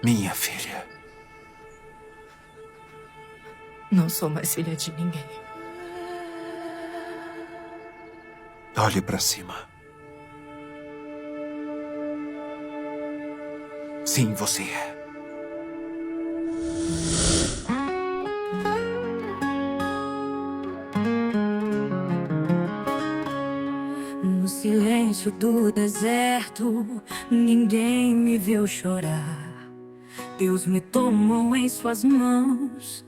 Minha filha. Não sou mais filha de ninguém. Olhe para cima. Sim, você é. No silêncio do deserto, ninguém me viu chorar. Deus me tomou em suas mãos,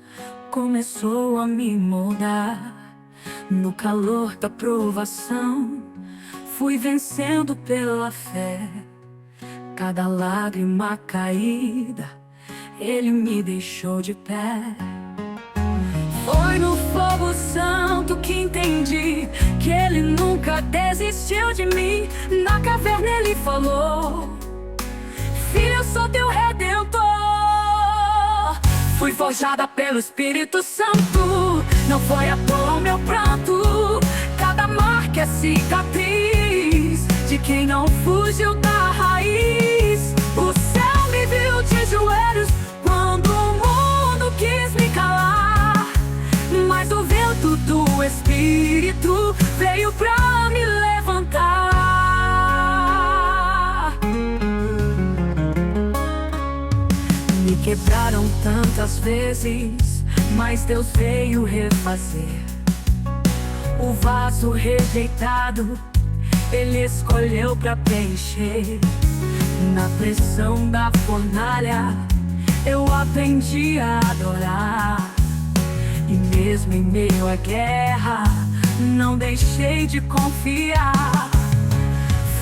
começou a me moldar. No calor da provação, fui vencendo pela fé. Cada lágrima caída, Ele me deixou de pé. Foi no fogo santo que entendi que Ele nunca desistiu de mim. Na caverna Ele falou: Filho, eu sou teu redentor. Fui forjada pelo Espírito Santo. Não foi à toa o meu pranto. Cada marca é cicatriz de quem não fugiu da raiz. O céu me viu de joelhos quando o mundo quis me calar. Mas o vento do Espírito veio pra me levantar. Me quebraram tantas vezes, mas Deus veio refazer. O vaso rejeitado, Ele escolheu pra preencher. Na pressão da fornalha, eu aprendi a adorar. E mesmo em meio à guerra, não deixei de confiar.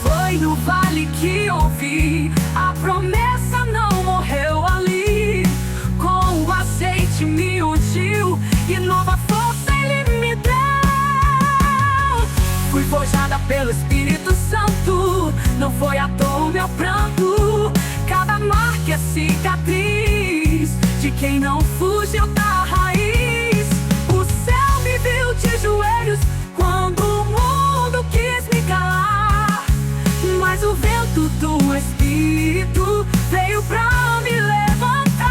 Foi no vale que ouvi: a promessa não morreu ali. Com o azeite me ungiu e nova força Ele me deu. Fui forjada pelo Espírito Santo. Não foi à toa o meu pranto. Cada marca é cicatriz de quem não fugiu da raiz. O céu me viu de joelhos quando o mundo quis me calar. Mas o vento do Espírito veio pra me levantar.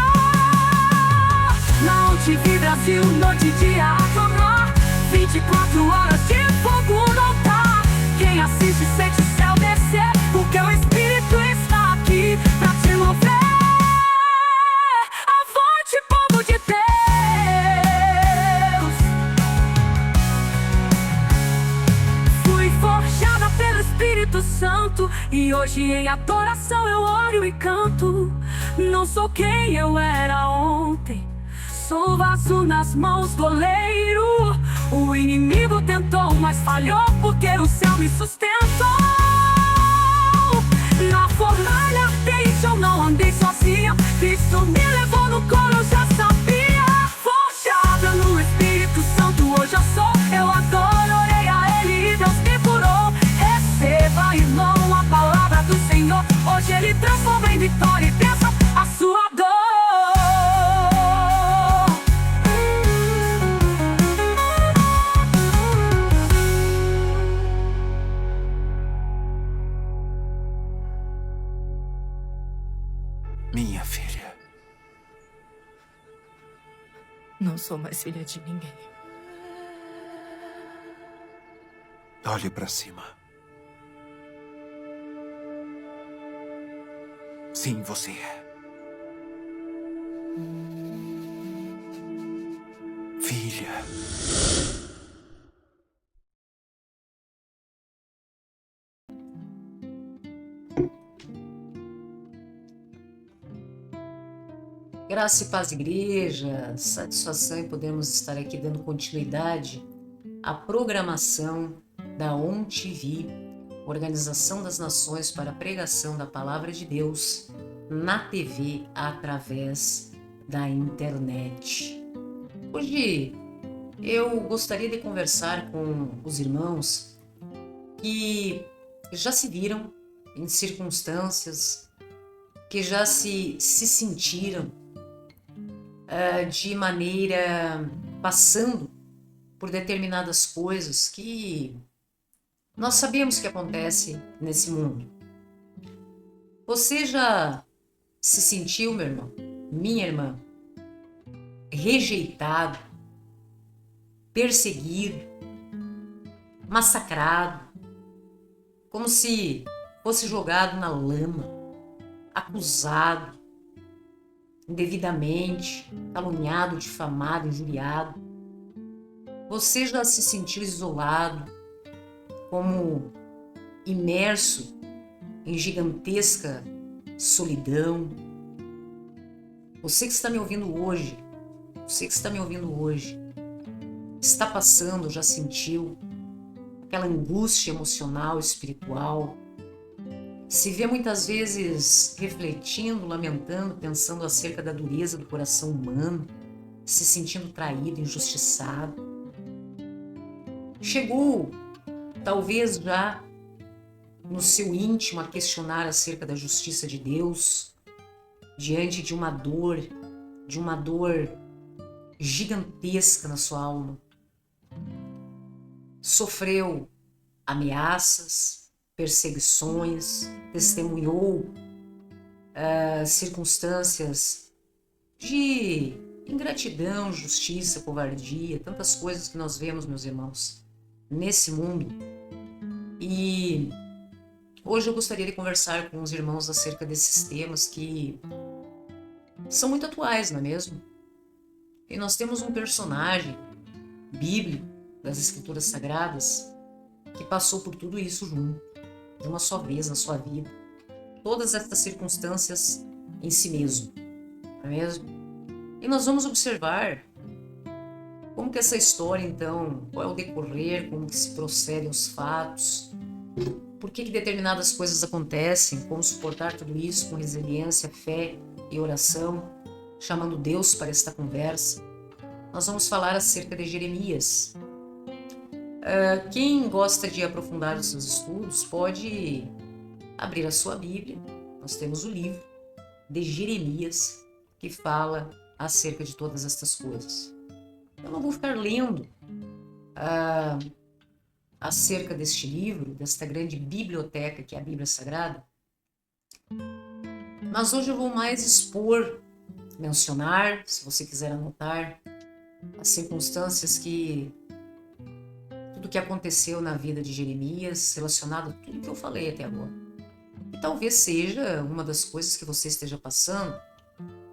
Na UTV Brasil, noite e dia a clamar. 24 horas de fogo não tá. Quem assiste sente o céu descer, porque o Espírito está aqui pra te mover. Avante, povo de Deus. Fui forjada pelo Espírito Santo e hoje em adoração eu oro e canto. Não sou quem eu era ontem, sou vaso nas mãos do oleiro. O inimigo tentou, mas falhou, porque o céu me sustentou. Na fornalha ardente eu não andei sozinha. Cristo me levou no colo, eu já sabia. Forjada no Espírito Santo hoje eu sou. Eu adoro, orei a Ele e Deus me curou. Receba, irmão, a palavra do Senhor. Hoje Ele transforma em vitória e bênção a sua dor. Minha filha. Não sou mais filha de ninguém. Olhe para cima. Sim, você é. Filha. Graça e paz, igreja, satisfação em podermos estar aqui dando continuidade à programação da ONTV, Organização das Nações para a Pregação da Palavra de Deus, na TV através da internet. Hoje eu gostaria de conversar com os irmãos que já se viram em circunstâncias, que já se sentiram de maneira passando por determinadas coisas que nós sabemos que acontece nesse mundo. Você já se sentiu, meu irmão, minha irmã, rejeitado, perseguido, massacrado, como se fosse jogado na lama, acusado indevidamente, caluniado, difamado, injuriado? Você já se sentiu isolado, como imerso em gigantesca solidão? Você que está me ouvindo hoje, está passando, já sentiu aquela angústia emocional, espiritual? Se vê muitas vezes refletindo, lamentando, pensando acerca da dureza do coração humano, se sentindo traído, injustiçado? Chegou, talvez já no seu íntimo, a questionar acerca da justiça de Deus, diante de uma dor gigantesca na sua alma? Sofreu ameaças, perseguições, testemunhou circunstâncias de ingratidão, justiça, covardia, tantas coisas que nós vemos, meus irmãos, nesse mundo. E hoje eu gostaria de conversar com os irmãos acerca desses temas que são muito atuais, não é mesmo? E nós temos um personagem bíblico das Escrituras Sagradas que passou por tudo isso junto, de uma só vez na sua vida. Todas essas circunstâncias em si mesmo, não é mesmo? E nós vamos observar como que essa história, então, qual é o decorrer, como que se procedem os fatos, por que determinadas coisas acontecem, como suportar tudo isso com resiliência, fé e oração, chamando Deus para esta conversa. Nós vamos falar acerca de Jeremias. Quem gosta de aprofundar os seus estudos pode abrir a sua Bíblia. Nós temos o livro de Jeremias que fala acerca de todas estas coisas. Eu não vou ficar lendo acerca deste livro, desta grande biblioteca que é a Bíblia Sagrada, mas hoje eu vou mais expor, mencionar, se você quiser anotar, as circunstâncias tudo que aconteceu na vida de Jeremias, relacionado a tudo que eu falei até agora. E talvez seja uma das coisas que você esteja passando,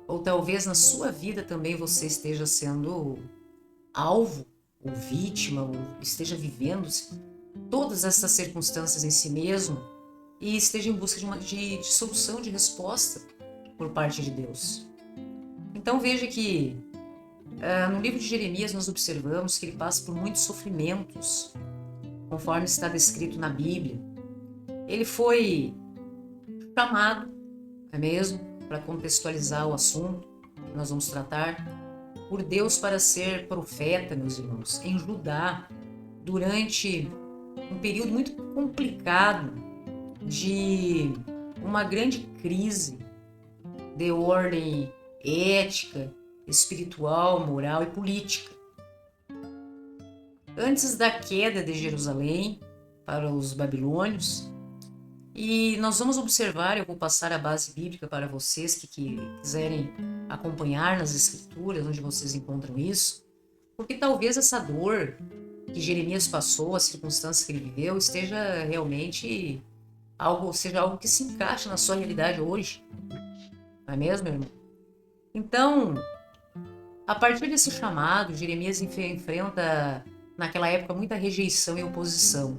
ou talvez na sua vida também você esteja sendo alvo, ou vítima, ou esteja vivendo todas essas circunstâncias em si mesmo e esteja em busca de solução, de resposta por parte de Deus. Então veja que no livro de Jeremias nós observamos que ele passa por muitos sofrimentos, conforme está descrito na Bíblia. Ele foi chamado, não é mesmo, para contextualizar o assunto que nós vamos tratar, por Deus para ser profeta, meus irmãos, em Judá, durante um período muito complicado de uma grande crise de ordem ética, espiritual, moral e política. Antes da queda de Jerusalém para os babilônios, e nós vamos observar, eu vou passar a base bíblica para vocês que quiserem acompanhar nas Escrituras, onde vocês encontram isso, porque talvez essa dor que Jeremias passou, a circunstância que ele viveu, esteja realmente seja algo que se encaixa na sua realidade hoje. Não é mesmo, irmão? Então, a partir desse chamado, Jeremias enfrenta, naquela época, muita rejeição e oposição.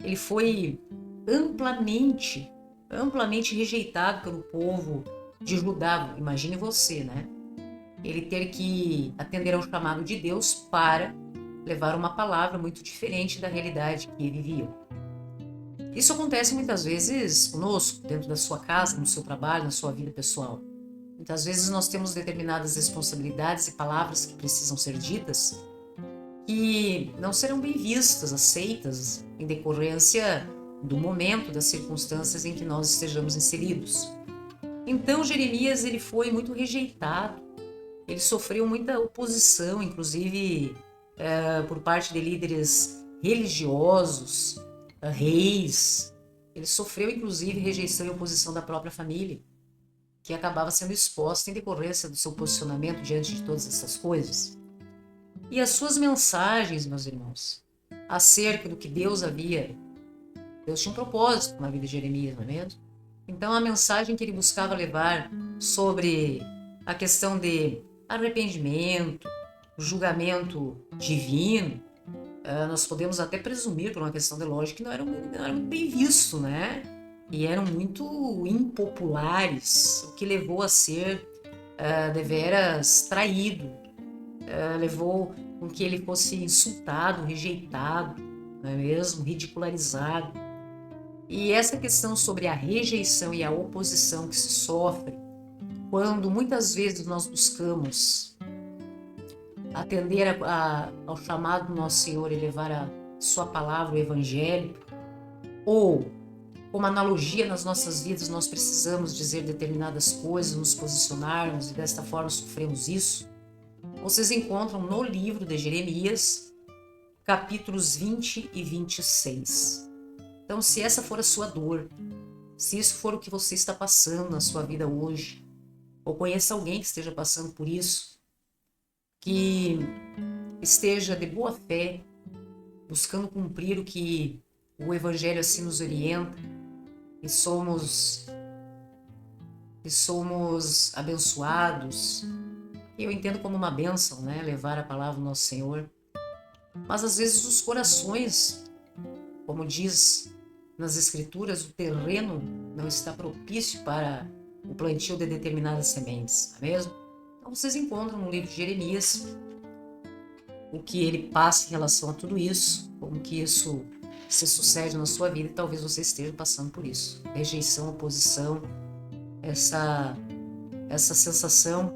Ele foi amplamente rejeitado pelo povo de Judá. Imagine você, né? Ele ter que atender ao chamado de Deus para levar uma palavra muito diferente da realidade que ele vivia. Isso acontece muitas vezes conosco, dentro da sua casa, no seu trabalho, na sua vida pessoal. Muitas vezes nós temos determinadas responsabilidades e palavras que precisam ser ditas que não serão bem vistas, aceitas, em decorrência do momento, das circunstâncias em que nós estejamos inseridos. Então Jeremias ele foi muito rejeitado, ele sofreu muita oposição, inclusive por parte de líderes religiosos, reis. Ele sofreu inclusive rejeição e oposição da própria família. que acabava sendo exposta em decorrência do seu posicionamento diante de todas essas coisas. E as suas mensagens, meus irmãos, acerca do que Deus tinha um propósito na vida de Jeremias, não é mesmo? Então a mensagem que ele buscava levar sobre a questão de arrependimento, julgamento divino, nós podemos até presumir, por uma questão de lógica, que não era muito bem visto, né? E eram muito impopulares, o que levou a ser deveras traído, levou com que ele fosse insultado, rejeitado, não é mesmo? Ridicularizado. E essa questão sobre a rejeição e a oposição que se sofre quando muitas vezes nós buscamos atender ao chamado do nosso Senhor e levar a sua palavra, o Evangelho, ou como analogia nas nossas vidas nós precisamos dizer determinadas coisas, nos posicionarmos e desta forma sofremos isso, vocês encontram no livro de Jeremias, capítulos 20 e 26. Então, se essa for a sua dor, se isso for o que você está passando na sua vida hoje, ou conheça alguém que esteja passando por isso, que esteja de boa fé, buscando cumprir o que o Evangelho assim nos orienta, que somos abençoados, eu entendo como uma bênção, né? Levar a palavra do nosso Senhor. Mas às vezes os corações, como diz nas Escrituras, o terreno não está propício para o plantio de determinadas sementes, não é mesmo? Então vocês encontram no livro de Jeremias o que ele passa em relação a tudo isso, como que isso se sucede na sua vida e talvez você esteja passando por isso. Rejeição, oposição, essa sensação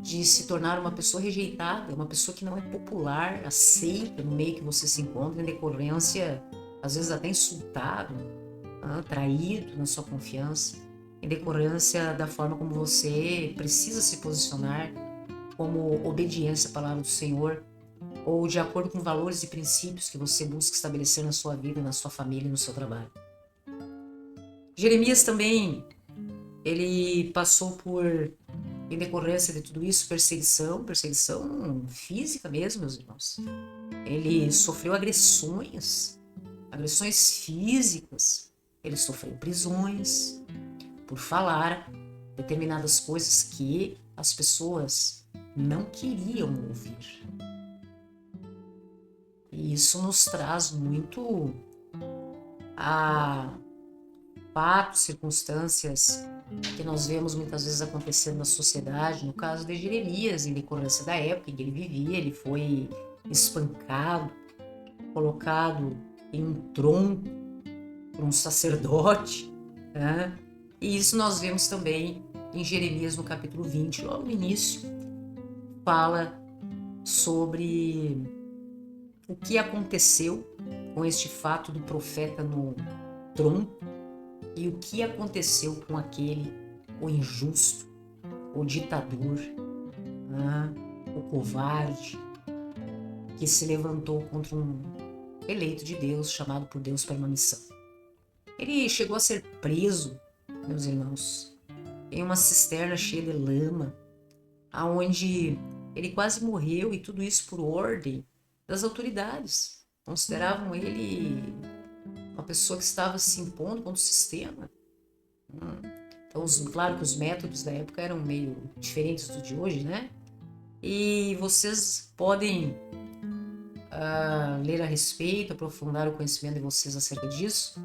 de se tornar uma pessoa rejeitada, uma pessoa que não é popular, aceita no meio que você se encontra, em decorrência, às vezes até insultado, traído na sua confiança, em decorrência da forma como você precisa se posicionar como obediência à palavra do Senhor, ou de acordo com valores e princípios que você busca estabelecer na sua vida, na sua família e no seu trabalho. Jeremias também, ele passou por, em decorrência de tudo isso, perseguição física mesmo, meus irmãos. Ele sofreu agressões físicas, ele sofreu prisões por falar determinadas coisas que as pessoas não queriam ouvir. E isso nos traz muito a fatos, circunstâncias que nós vemos muitas vezes acontecendo na sociedade. No caso de Jeremias, em decorrência da época em que ele vivia, ele foi espancado, colocado em um tronco por um sacerdote, né? E isso nós vemos também em Jeremias no capítulo 20, logo no início, fala sobre o que aconteceu com este fato do profeta no tronco e o que aconteceu com aquele, o injusto, o ditador, o covarde, que se levantou contra um eleito de Deus, chamado por Deus para uma missão. Ele chegou a ser preso, meus irmãos, em uma cisterna cheia de lama, aonde ele quase morreu, e tudo isso por ordem das autoridades. Consideravam ele uma pessoa que estava se impondo contra o sistema. Então, claro que os métodos da época eram meio diferentes do de hoje, né? E vocês podem ler a respeito, aprofundar o conhecimento de vocês acerca disso.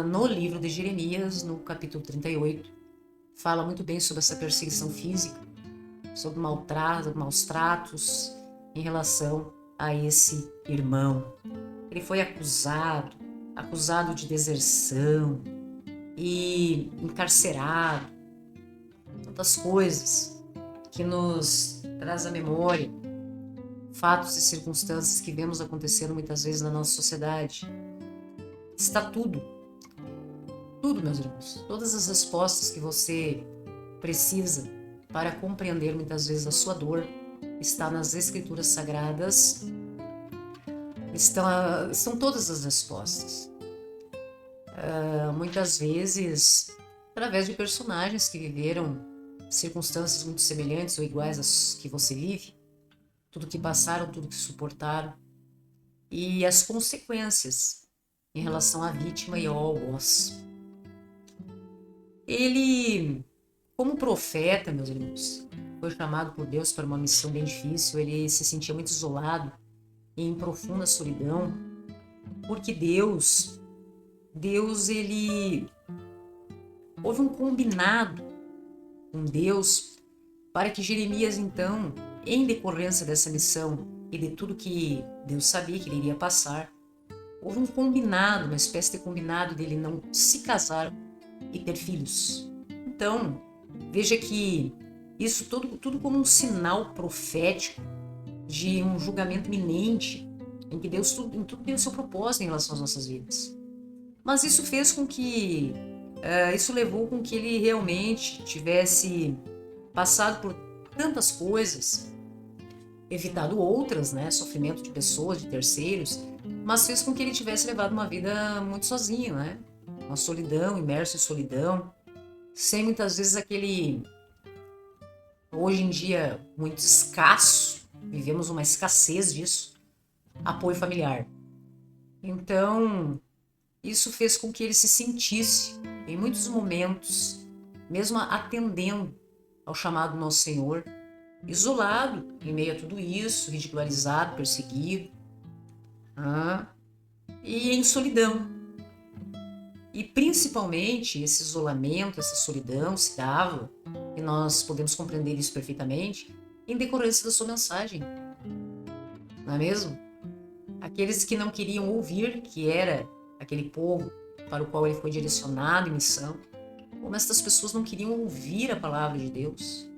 No livro de Jeremias, no capítulo 38, fala muito bem sobre essa perseguição física, sobre maus tratos em relação a esse irmão. Ele foi acusado de deserção e encarcerado. Tantas coisas que nos traz à memória fatos e circunstâncias que vemos acontecendo muitas vezes na nossa sociedade. Está tudo, meus irmãos, todas as respostas que você precisa para compreender muitas vezes a sua dor está nas Escrituras Sagradas. Estão todas as respostas. Muitas vezes através de personagens que viveram circunstâncias muito semelhantes ou iguais às que você vive, tudo que passaram, tudo que suportaram, e as consequências em relação à vítima e ao algoz. Ele, como profeta, meus irmãos, foi chamado por Deus para uma missão bem difícil. Ele se sentia muito isolado e em profunda solidão, porque Deus, ele houve um combinado com Deus para que Jeremias, então, em decorrência dessa missão e de tudo que Deus sabia que ele iria passar, houve um combinado, uma espécie de combinado dele não se casar e ter filhos. Então, veja que isso tudo como um sinal profético de um julgamento iminente, em que Deus em tudo tem o seu propósito em relação às nossas vidas. Mas isso fez com que, isso levou com que ele realmente tivesse passado por tantas coisas, evitado outras, né, sofrimento de pessoas, de terceiros, mas fez com que ele tivesse levado uma vida muito sozinho, né, uma solidão, imerso em solidão, sem muitas vezes aquele, hoje em dia, muito escasso, vivemos uma escassez disso, apoio familiar. Então, isso fez com que ele se sentisse, em muitos momentos, mesmo atendendo ao chamado do nosso Senhor, isolado em meio a tudo isso, ridicularizado, perseguido, e em solidão. E principalmente esse isolamento, essa solidão se dava, e nós podemos compreender isso perfeitamente, em decorrência da sua mensagem. Não é mesmo? Aqueles que não queriam ouvir, que era aquele povo para o qual ele foi direcionado em missão, como estas pessoas não queriam ouvir a palavra de Deus,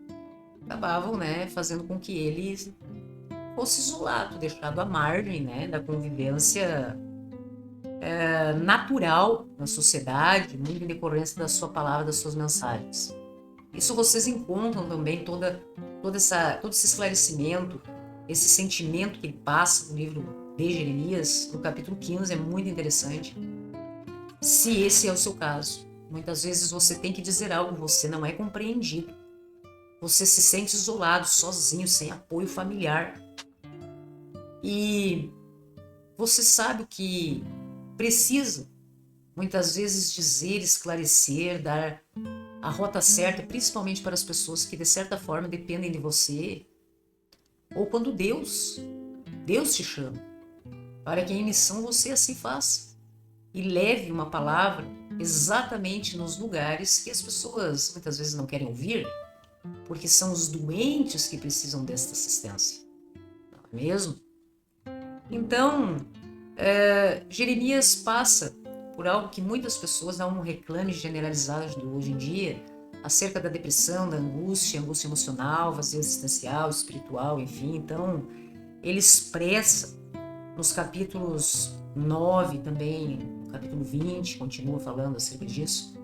acabavam, né, fazendo com que ele fosse isolado, deixado à margem, né, da convivência natural na sociedade, muito em decorrência da sua palavra, das suas mensagens. Isso vocês encontram também todo esse esclarecimento, esse sentimento que ele passa no livro de Jeremias, no capítulo 15, é muito interessante. Se esse é o seu caso, muitas vezes você tem que dizer algo, você não é compreendido, você se sente isolado, sozinho, sem apoio familiar, e você sabe que precisa muitas vezes dizer, esclarecer, dar a rota certa, principalmente para as pessoas que de certa forma dependem de você, ou quando Deus te chama, para que em missão você assim faça e leve uma palavra exatamente nos lugares que as pessoas muitas vezes não querem ouvir, porque são os doentes que precisam desta assistência, não é mesmo? Então, Jeremias passa por algo que muitas pessoas dão um reclame generalizado hoje em dia, acerca da depressão, da angústia emocional, vazio existencial, espiritual, enfim. Então, ele expressa nos capítulos 9 também, no capítulo 20, continua falando acerca disso,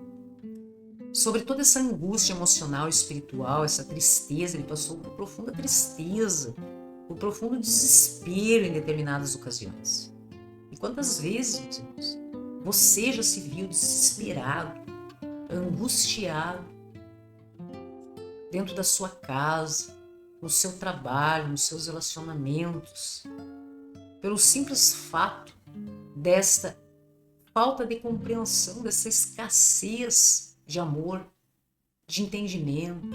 sobre toda essa angústia emocional e espiritual, essa tristeza. Ele passou por profunda tristeza, por profundo desespero em determinadas ocasiões. E quantas vezes, meus irmãos, você já se viu desesperado, angustiado, dentro da sua casa, no seu trabalho, nos seus relacionamentos, pelo simples fato desta falta de compreensão, dessa escassez de amor, de entendimento.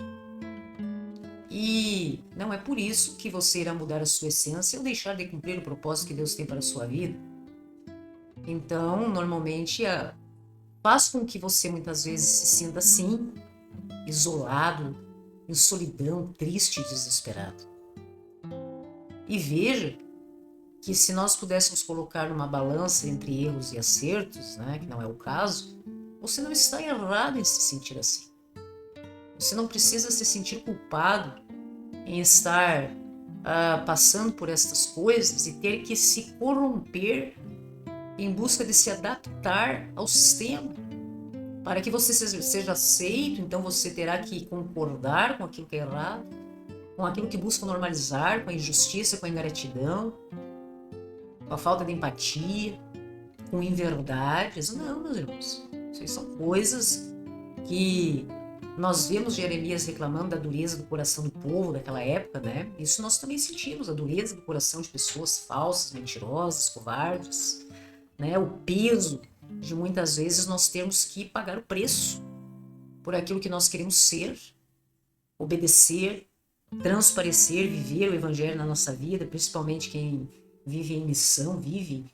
E não é por isso que você irá mudar a sua essência ou deixar de cumprir o propósito que Deus tem para a sua vida. Então, normalmente, faz com que você muitas vezes se sinta assim, isolado, em solidão, triste e desesperado. E veja que se nós pudéssemos colocar numa balança entre erros e acertos, né, que não é o caso, você não está errado em se sentir assim. Você não precisa se sentir culpado em estar passando por estas coisas e ter que se corromper em busca de se adaptar ao sistema. Para que você seja aceito, então você terá que concordar com aquilo que é errado, com aquilo que busca normalizar, com a injustiça, com a ingratidão, com a falta de empatia, com inverdades. Não, meus irmãos. Isso são coisas que nós vemos Jeremias reclamando da dureza do coração do povo daquela época, né? Isso nós também sentimos, a dureza do coração de pessoas falsas, mentirosas, covardes, né? O peso de muitas vezes nós termos que pagar o preço por aquilo que nós queremos ser, obedecer, transparecer, viver o evangelho na nossa vida, principalmente quem vive em missão, vive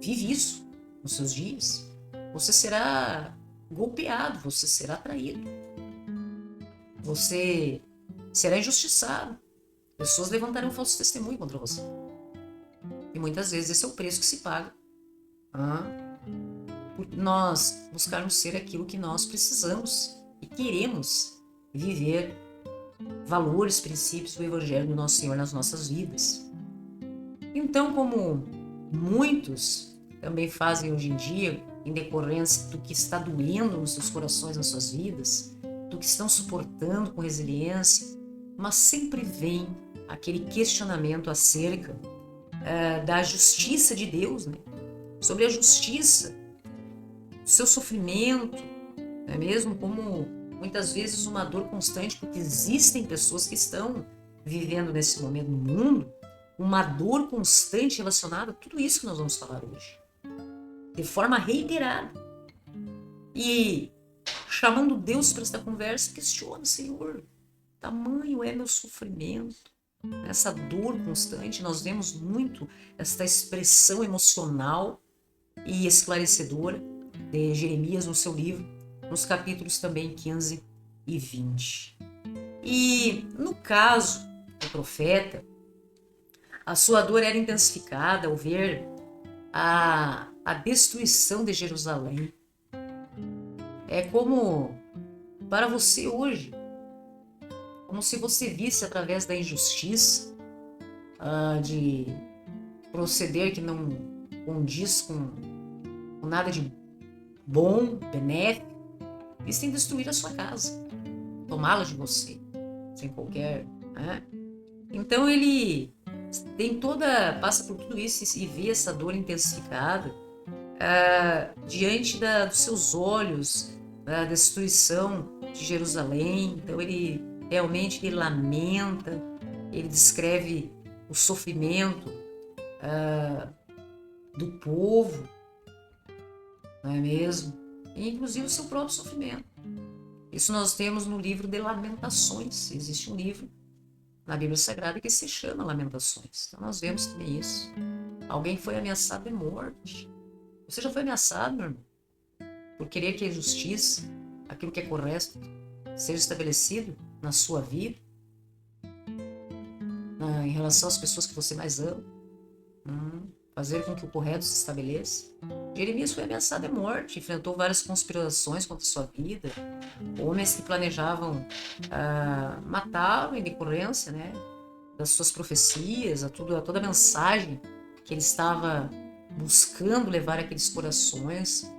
isso nos seus dias. Você será golpeado, você será traído, você será injustiçado, pessoas levantarão falso testemunho contra você. E muitas vezes esse é o preço que se paga por nós buscarmos ser aquilo que nós precisamos e queremos viver valores, princípios do Evangelho do nosso Senhor nas nossas vidas. Então, como muitos também fazem hoje em dia, em decorrência do que está doendo nos seus corações, nas suas vidas, do que estão suportando com resiliência, mas sempre vem aquele questionamento acerca da justiça de Deus, né? Sobre a justiça, o seu sofrimento, não é mesmo? Como muitas vezes uma dor constante, porque existem pessoas que estão vivendo nesse momento no mundo uma dor constante relacionada a tudo isso que nós vamos falar hoje, de forma reiterada. E chamando Deus para esta conversa, questiona: Senhor, tamanho é meu sofrimento, essa dor constante. Nós vemos muito esta expressão emocional e esclarecedora de Jeremias no seu livro, nos capítulos também 15 e 20. E no caso do profeta, a sua dor era intensificada ao ver a destruição de Jerusalém. É como para você hoje, como se você visse através da injustiça, de proceder que não condiz com nada de bom, benéfico, visse em destruir a sua casa, tomá-la de você, sem qualquer... Então ele passa por tudo isso e vê essa dor intensificada diante dos seus olhos, da destruição de Jerusalém. Então ele realmente lamenta, ele descreve o sofrimento do povo, não é mesmo? E inclusive o seu próprio sofrimento. Isso nós temos no livro de Lamentações. Existe um livro na Bíblia Sagrada que se chama Lamentações. Então nós vemos também isso. Alguém foi ameaçado de morte. Você já foi ameaçado, meu irmão, por querer que a justiça, aquilo que é correto, seja estabelecido na sua vida, em relação às pessoas que você mais ama, fazer com que o correto se estabeleça. Jeremias foi ameaçado de morte, enfrentou várias conspirações contra a sua vida, homens que planejavam matá-lo em decorrência, né, das suas profecias, a toda a mensagem que ele estava buscando levar àqueles corações,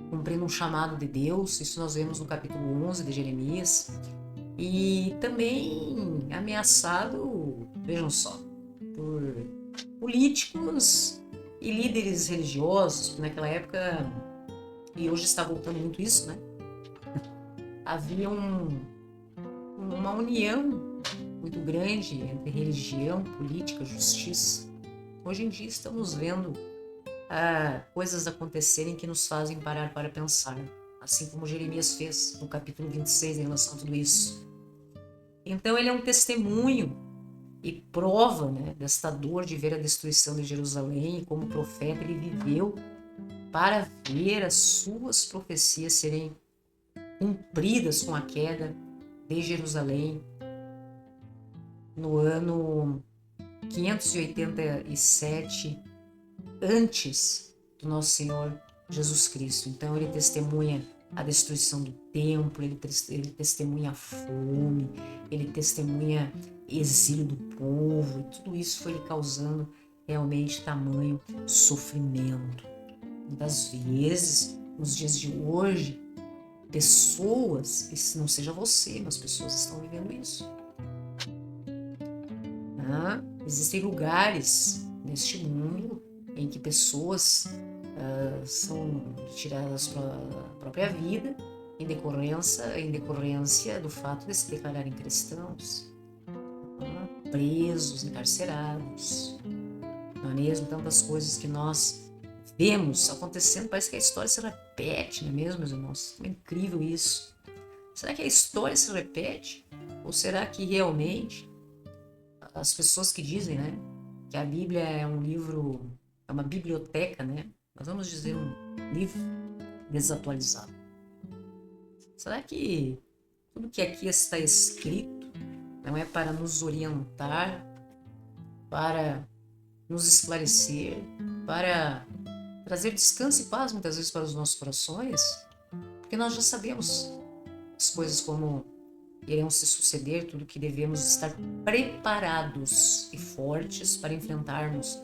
cumprindo um chamado de Deus. Isso nós vemos no capítulo 11 de Jeremias. E também ameaçado, vejam só, por políticos e líderes religiosos, porque naquela época, e hoje está voltando muito isso, né? Havia uma união muito grande entre religião, política, justiça. Hoje em dia estamos vendo coisas acontecerem que nos fazem parar para pensar, assim como Jeremias fez no capítulo 26 em relação a tudo isso. Então ele é um testemunho e prova, né, desta dor de ver a destruição de Jerusalém, e como profeta ele viveu para ver as suas profecias serem cumpridas com a queda de Jerusalém no ano 587 antes do nosso Senhor Jesus Cristo. Então ele testemunha a destruição do templo, ele testemunha a fome, ele testemunha exílio do povo, e tudo isso foi lhe causando realmente tamanho sofrimento. Muitas vezes, nos dias de hoje, pessoas, e não seja você, mas pessoas estão vivendo isso. Existem lugares neste mundo em que pessoas são tiradas para a própria vida em decorrência do fato de se declararem cristãos, presos, encarcerados, não é mesmo? Tantas coisas que nós vemos acontecendo, parece que a história se repete, não é mesmo, meus irmãos? É incrível isso. Será que a história se repete? Ou será que realmente as pessoas que dizem, né, que a Bíblia é um livro, é uma biblioteca, né? Nós vamos dizer um livro desatualizado. Será que tudo que aqui está escrito não é para nos orientar, para nos esclarecer, para trazer descanso e paz muitas vezes para os nossos corações? Porque nós já sabemos as coisas como irão se suceder, tudo que devemos estar preparados e fortes para enfrentarmos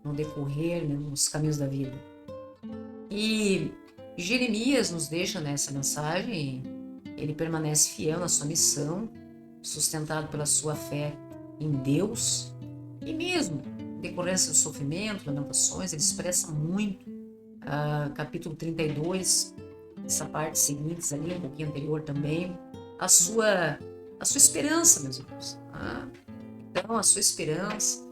no decorrer, né, nos caminhos da vida. E Jeremias nos deixa nessa mensagem, ele permanece fiel na sua missão, sustentado pela sua fé em Deus, e mesmo em decorrência do sofrimento, lamentações, ele expressa muito, capítulo 32, essa parte seguinte ali, um pouquinho anterior também, a sua esperança, meus irmãos. Então, a sua esperança,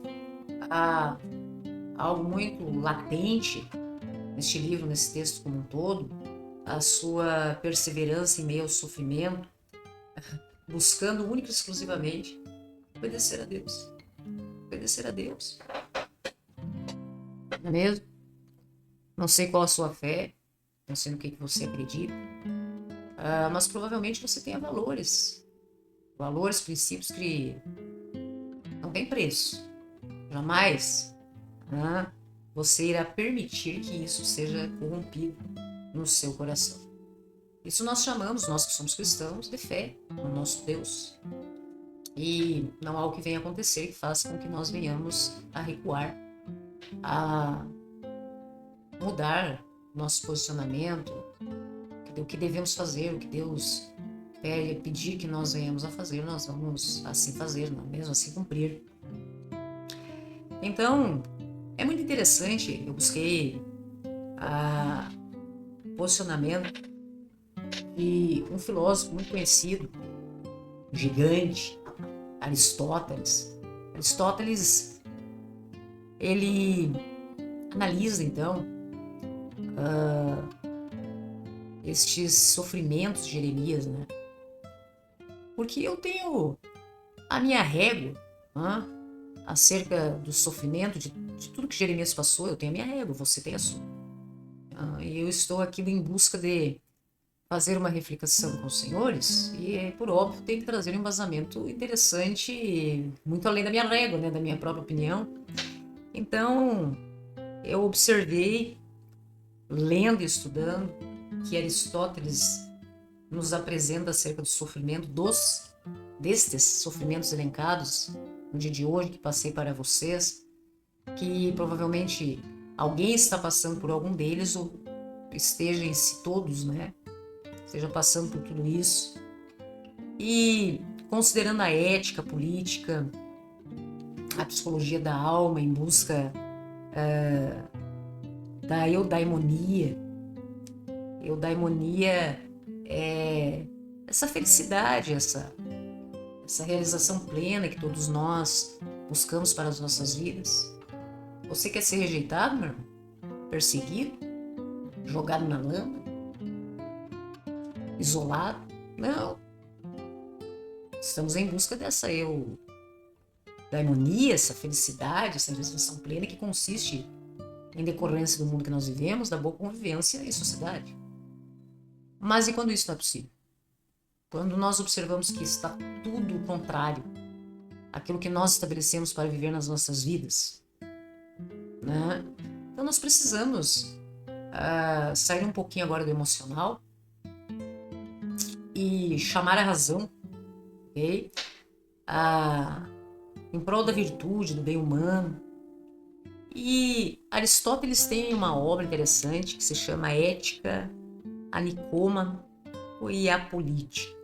algo muito latente neste livro, nesse texto como um todo, a sua perseverança em meio ao sofrimento, buscando única e exclusivamente obedecer a Deus. Obedecer a Deus. Não é mesmo? Não sei qual a sua fé, não sei no que você acredita, mas provavelmente você tenha valores, princípios que não têm preço. Jamais você irá permitir que isso seja corrompido no seu coração. Isso nós chamamos, nós que somos cristãos, de fé no nosso Deus. E não há o que venha acontecer que faça com que nós venhamos a recuar, a mudar nosso posicionamento, o que devemos fazer, o que Deus pedir que nós venhamos a fazer, nós vamos assim fazer, não mesmo assim cumprir. Então, é muito interessante, eu busquei posicionamento de um filósofo muito conhecido, um gigante, Aristóteles. Aristóteles, ele analisa então estes sofrimentos de Jeremias, né? Porque eu tenho a minha régua acerca do sofrimento, de tudo que Jeremias passou, eu tenho a minha régua, você tem a sua. E eu estou aqui em busca de fazer uma reflexão com os senhores e, por óbvio, tenho que trazer um embasamento interessante, muito além da minha régua, né, da minha própria opinião. Então, eu observei, lendo e estudando, que Aristóteles nos apresenta acerca do sofrimento, destes sofrimentos elencados no dia de hoje, que passei para vocês, que provavelmente alguém está passando por algum deles, ou esteja em si todos, né? Esteja passando por tudo isso. E considerando a ética, a política, a psicologia da alma em busca da eudaimonia. Eudaimonia é essa felicidade, essa realização plena que todos nós buscamos para as nossas vidas. Você quer ser rejeitado, meu irmão? Perseguido? Jogado na lama? Isolado? Não. Estamos em busca dessa eudaimonia, essa felicidade, essa realização plena que consiste em decorrência do mundo que nós vivemos, da boa convivência em sociedade. Mas e quando isso não é possível? Quando nós observamos que está tudo o contrário àquilo que nós estabelecemos para viver nas nossas vidas, né? Então nós precisamos sair um pouquinho agora do emocional e chamar a razão, ok? Em prol da virtude, do bem humano. E Aristóteles tem uma obra interessante que se chama Ética Anicômaco e Apolítica.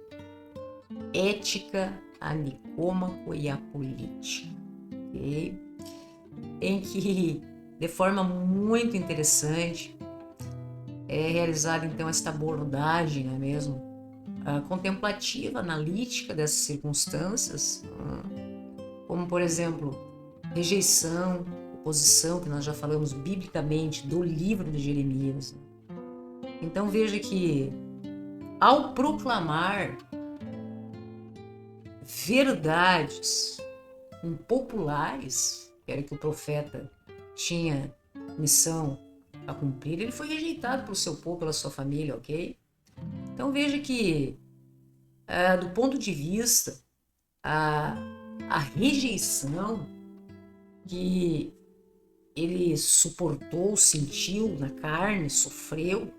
Ética Anicômaco e Apolítica, ok? Em que, de forma muito interessante, é realizada então esta abordagem, não é mesmo? Contemplativa, analítica dessas circunstâncias, como por exemplo, rejeição, oposição, que nós já falamos biblicamente do livro de Jeremias. Então veja que ao proclamar verdades impopulares, que era que o profeta tinha missão a cumprir, ele foi rejeitado pelo seu povo, pela sua família, ok? Então veja que, do ponto de vista, a rejeição que ele suportou, sentiu na carne, sofreu,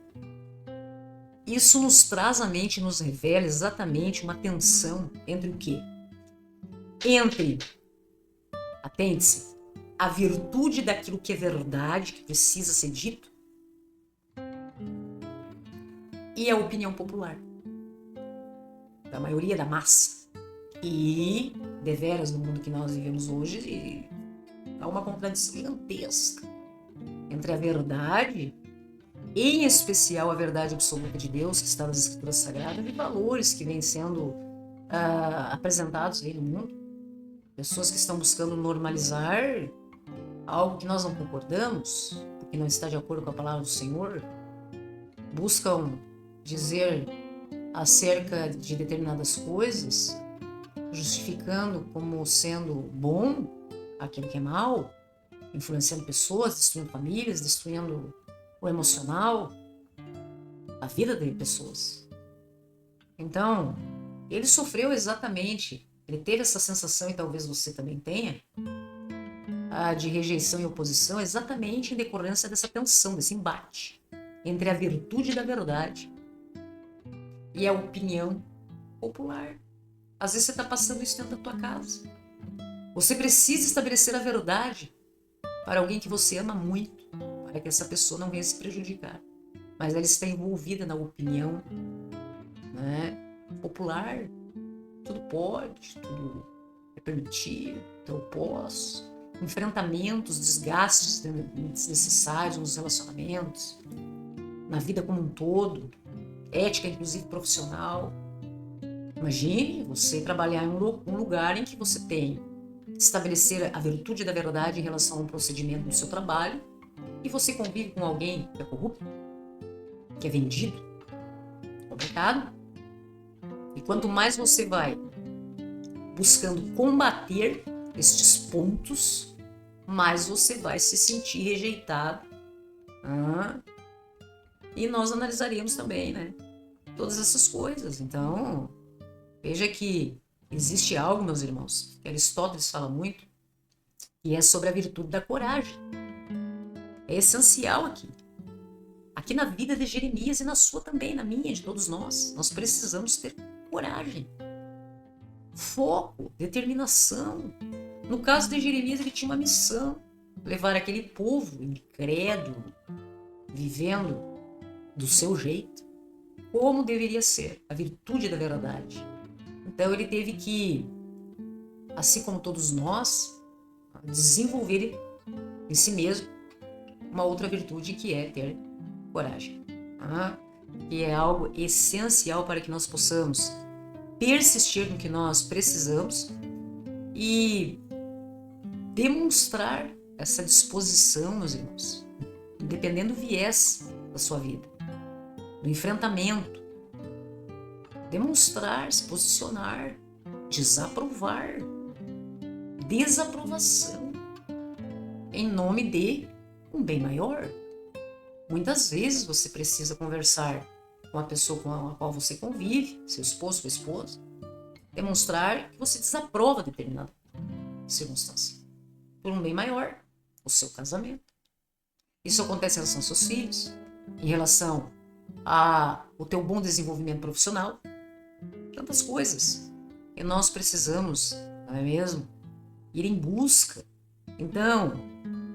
isso nos traz à mente, nos revela exatamente uma tensão entre o quê? Entre, atente-se, a virtude daquilo que é verdade, que precisa ser dito, e a opinião popular da maioria da massa. E, deveras, no mundo que nós vivemos hoje, há uma contradição gigantesca entre a verdade, em especial a verdade absoluta de Deus, que está nas Escrituras Sagradas, e valores que vêm sendo apresentados aí no mundo. Pessoas que estão buscando normalizar algo que nós não concordamos, porque não está de acordo com a palavra do Senhor, buscam dizer acerca de determinadas coisas, justificando como sendo bom aquilo que é mal, influenciando pessoas, destruindo famílias, destruindo o emocional, a vida de pessoas. Então, ele sofreu exatamente, ele teve essa sensação, e talvez você também tenha, de rejeição e oposição, exatamente em decorrência dessa tensão, desse embate entre a virtude da verdade e a opinião popular. Às vezes você está passando isso dentro da tua casa. Você precisa estabelecer a verdade para alguém que você ama muito, para que essa pessoa não venha se prejudicar. Mas ela está envolvida na opinião, né, popular. Tudo pode, tudo é permitido, então eu posso. Enfrentamentos, desgastes desnecessários nos relacionamentos, na vida como um todo, ética inclusive profissional. Imagine você trabalhar em um lugar em que você tem que estabelecer a virtude da verdade em relação a um procedimento do seu trabalho, e você convive com alguém que é corrupto, que é vendido. Complicado. E quanto mais você vai buscando combater estes pontos, mais você vai se sentir rejeitado. E nós analisaríamos também, né, todas essas coisas. Então, veja que existe algo, meus irmãos, que Aristóteles fala muito, e é sobre a virtude da coragem. É essencial aqui. Aqui na vida de Jeremias e na sua também, na minha, de todos nós. Nós precisamos ter coragem, foco, determinação. No caso de Jeremias, ele tinha uma missão: levar aquele povo incrédulo, vivendo do seu jeito, como deveria ser, a virtude da verdade. Então ele teve que, assim como todos nós, desenvolver em si mesmo uma outra virtude, que é ter coragem, que é algo essencial para que nós possamos persistir no que nós precisamos e demonstrar essa disposição, meus irmãos, dependendo do viés da sua vida, do enfrentamento, demonstrar, se posicionar, desaprovar, desaprovação, em nome de um bem maior. Muitas vezes você precisa conversar com a pessoa com a qual você convive, seu esposo, sua esposa, demonstrar que você desaprova determinada circunstância, por um bem maior, o seu casamento. Isso acontece em relação aos seus filhos, em relação ao teu bom desenvolvimento profissional, tantas coisas. E nós precisamos, não é mesmo, ir em busca. Então,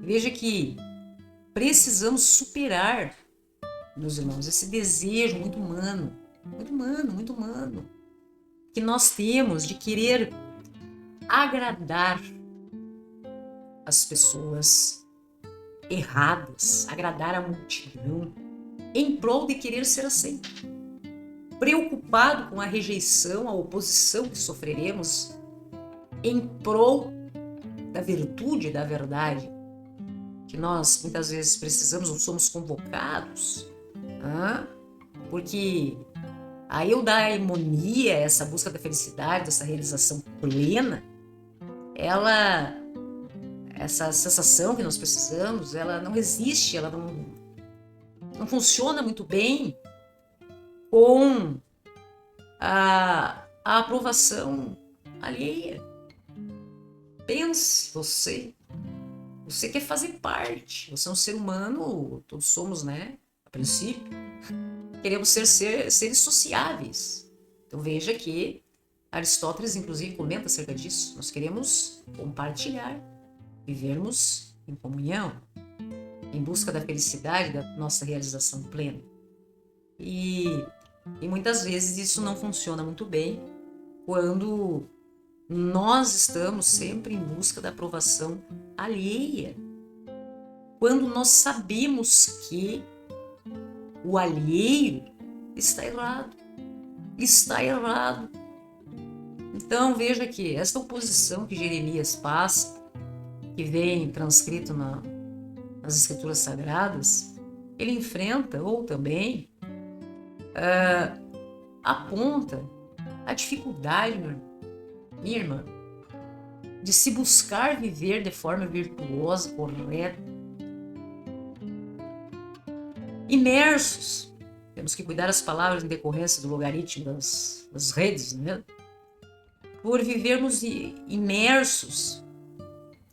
veja que precisamos superar, meus irmãos, esse desejo muito humano, que nós temos de querer agradar as pessoas erradas, agradar a multidão, em prol de querer ser aceito. Preocupado com a rejeição, a oposição que sofreremos em prol da virtude, da verdade, que nós muitas vezes precisamos ou somos convocados, porque a eudaimonia, essa busca da felicidade, dessa realização plena, essa sensação que nós precisamos, ela não existe, ela não funciona muito bem com a aprovação alheia. Pense, você quer fazer parte, você é um ser humano, todos somos, né, a princípio, queremos ser seres sociáveis. Então veja que Aristóteles, inclusive, comenta acerca disso. Nós queremos compartilhar, vivermos em comunhão, em busca da felicidade, da nossa realização plena. E muitas vezes isso não funciona muito bem quando nós estamos sempre em busca da aprovação alheia. Quando nós sabemos que o alheio está errado. Está errado. Então veja que esta oposição que Jeremias passa, que vem transcrito nas Escrituras Sagradas, ele enfrenta ou também aponta a dificuldade, minha irmã, de se buscar viver de forma virtuosa, correta, imersos. Temos que cuidar das palavras em decorrência do logaritmo das redes, né? Por vivermos imersos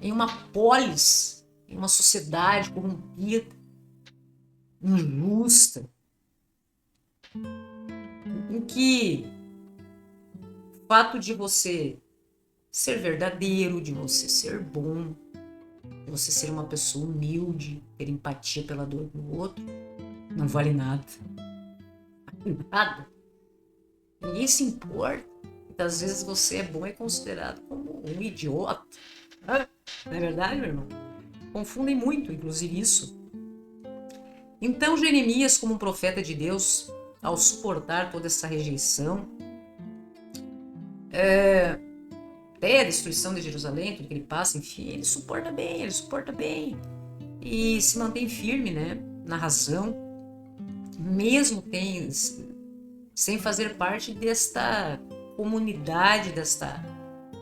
em uma polis, em uma sociedade corrompida, injusta, em que o fato de você ser verdadeiro, de você ser bom, de você ser uma pessoa humilde, ter empatia pela dor do outro, não vale nada. Nada. Ninguém se importa. Muitas vezes você é bom e é considerado como um idiota. Não é verdade, meu irmão? Confundem muito, inclusive, isso. Então, Jeremias, como um profeta de Deus, ao suportar toda essa rejeição, até a destruição de Jerusalém, tudo que ele passa, enfim, ele suporta bem. E se mantém firme, né, na razão, mesmo sem fazer parte desta comunidade, desta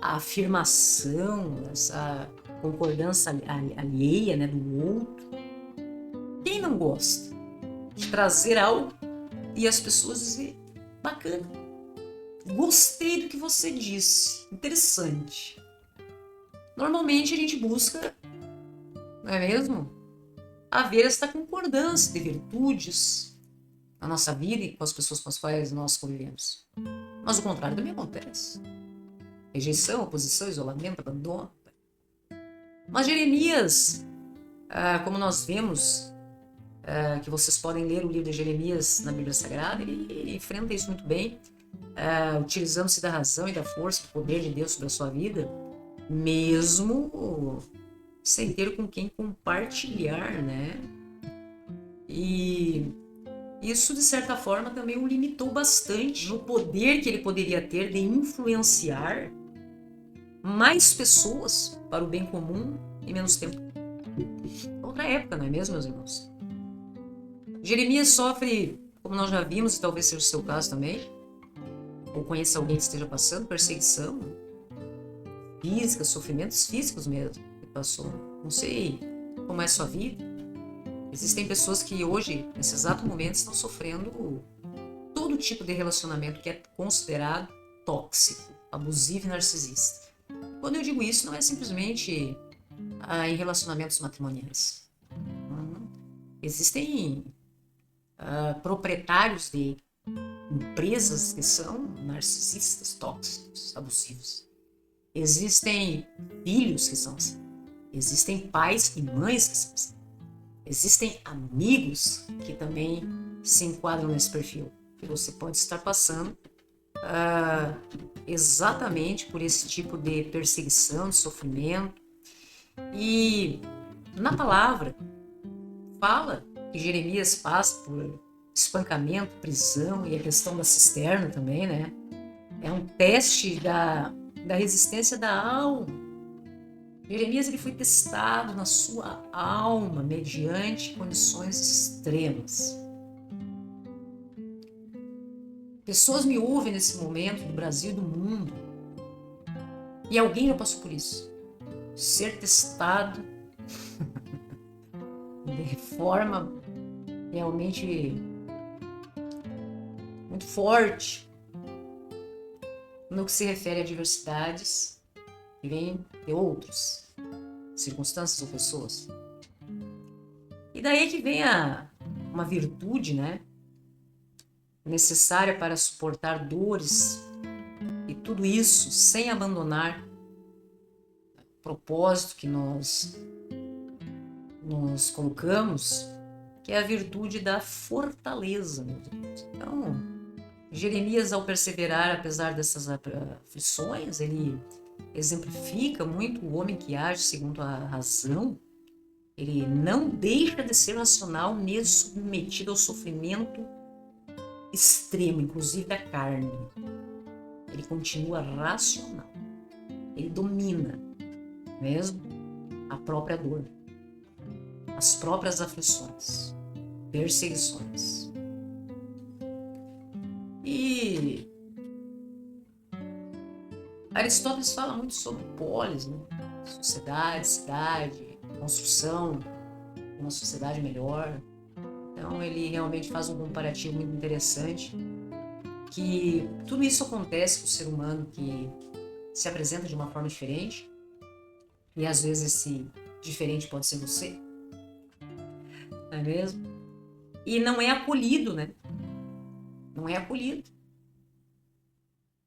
afirmação, dessa concordância alheia, né, do outro. Quem não gosta de trazer algo e as pessoas dizer, bacana, gostei do que você disse, interessante. Normalmente a gente busca, não é mesmo, haver esta concordância de virtudes na nossa vida e com as pessoas com as quais nós convivemos. Mas o contrário também acontece. Rejeição, oposição, isolamento, abandono. Mas Jeremias, como nós vemos, que vocês podem ler o livro de Jeremias na Bíblia Sagrada, ele enfrenta isso muito bem, utilizando-se da razão e da força, do poder de Deus sobre a sua vida, mesmo sem ter com quem compartilhar, né? E isso, de certa forma, também o limitou bastante no poder que ele poderia ter de influenciar mais pessoas para o bem comum em menos tempo. Outra época, não é mesmo, meus irmãos? Jeremias sofre, como nós já vimos, e talvez seja o seu caso também, ou conheça alguém que esteja passando, perseguição física, sofrimentos físicos mesmo, que passou. Não sei como é a sua vida. Existem pessoas que hoje, nesse exato momento, estão sofrendo todo tipo de relacionamento que é considerado tóxico, abusivo e narcisista. Quando eu digo isso, não é simplesmente em relacionamentos matrimoniais. Existem proprietários de empresas que são narcisistas, tóxicos, abusivos. Existem filhos que são assim. Existem pais e mães que são assim. Existem amigos que também se enquadram nesse perfil, que você pode estar passando exatamente por esse tipo de perseguição, de sofrimento. E na palavra fala que Jeremias passa por espancamento, prisão e a questão da cisterna também, né? É um teste da resistência da alma. Jeremias ele foi testado na sua alma mediante condições extremas. Pessoas me ouvem nesse momento do Brasil e do mundo e alguém já passou por isso. Ser testado de forma realmente muito forte no que se refere a adversidades que vêm de outros, circunstâncias ou pessoas. E daí que vem uma virtude, né, necessária para suportar dores e tudo isso sem abandonar o propósito que nós nos colocamos, que é a virtude da fortaleza, meus irmãos. Então, Jeremias, ao perseverar apesar dessas aflições, ele exemplifica muito o homem que age segundo a razão. Ele não deixa de ser racional, mesmo submetido ao sofrimento extremo, inclusive da carne. Ele continua racional. Ele domina mesmo a própria dor, as próprias aflições, perseguições. E Aristóteles fala muito sobre polis, né? Sociedade, cidade, construção de uma sociedade melhor. Então ele realmente faz um comparativo muito interessante, que tudo isso acontece com o ser humano que se apresenta de uma forma diferente, e às vezes esse diferente pode ser você, não é mesmo? E não é acolhido, né? Não é acolhido.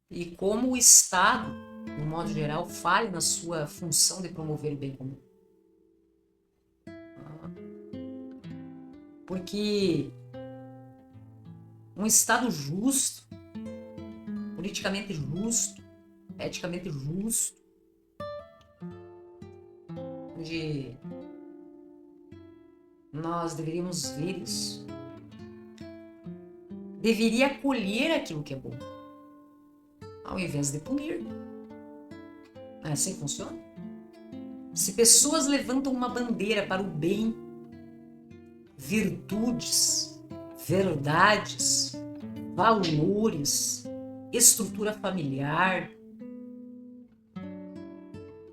E como o Estado, no modo geral, falha na sua função de promover o bem comum. Porque um Estado justo, politicamente justo, eticamente justo, onde nós deveríamos ver isso, deveria acolher aquilo que é bom, ao invés de punir. Não é assim que funciona? Se pessoas levantam uma bandeira para o bem, virtudes, verdades, valores, estrutura familiar,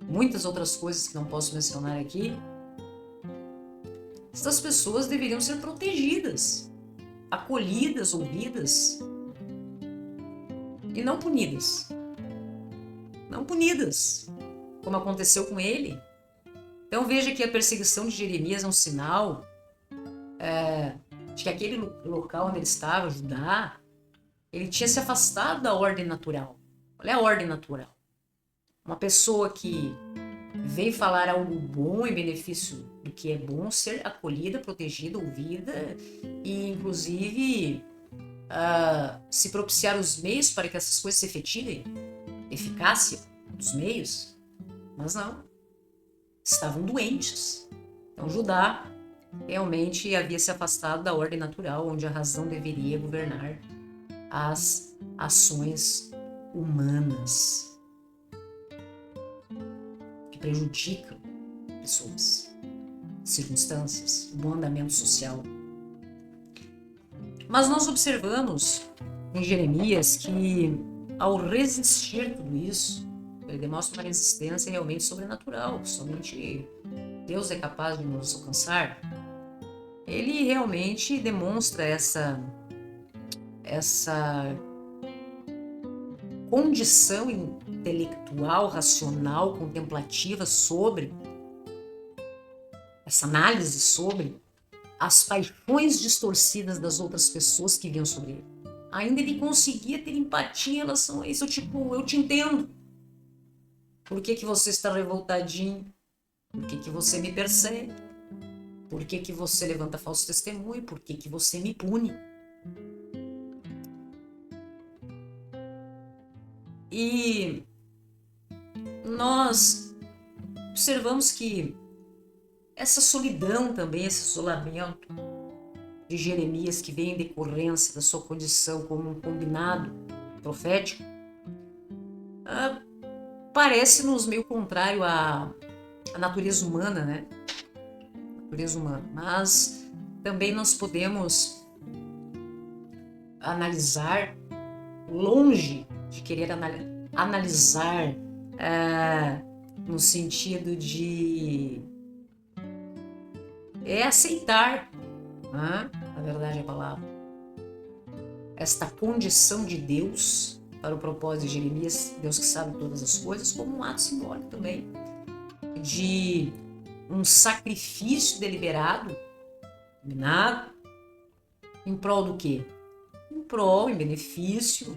muitas outras coisas que não posso mencionar aqui, essas pessoas deveriam ser protegidas, acolhidas, ouvidas e não punidas. Não punidas, como aconteceu com ele. Então veja que a perseguição de Jeremias é um sinal de que aquele local onde ele estava, Judá, ele tinha se afastado da ordem natural. Olha a ordem natural. Uma pessoa que vem falar algo bom em benefício do que é bom, ser acolhida, protegida, ouvida e, inclusive, se propiciar os meios para que essas coisas se efetivem, eficácia dos meios, mas não. Estavam doentes. Então, Judá realmente havia se afastado da ordem natural, onde a razão deveria governar as ações humanas que prejudicam pessoas, circunstâncias, o bom andamento social. Mas nós observamos em Jeremias que, ao resistir tudo isso, ele demonstra uma resistência realmente sobrenatural, somente Deus é capaz de nos alcançar. Ele realmente demonstra essa condição intelectual, racional, contemplativa sobre essa análise sobre as paixões distorcidas das outras pessoas que vinham sobre ele. Ainda ele conseguia ter empatia em relação a isso. Eu te entendo. Por que você está revoltadinho? Por que você me persegue? Por que você levanta falso testemunho? Por que você me pune? E nós observamos que essa solidão também, esse isolamento, de Jeremias, que vem em decorrência da sua condição como um combinado profético, parece-nos meio contrário à natureza humana, né? Natureza humana. Mas também nós podemos analisar, longe de querer analisar no sentido de aceitar, né? Na verdade a palavra, esta condição de Deus para o propósito de Jeremias, Deus que sabe todas as coisas, como um ato simbólico também de um sacrifício deliberado, combinado, em prol do quê? Em benefício,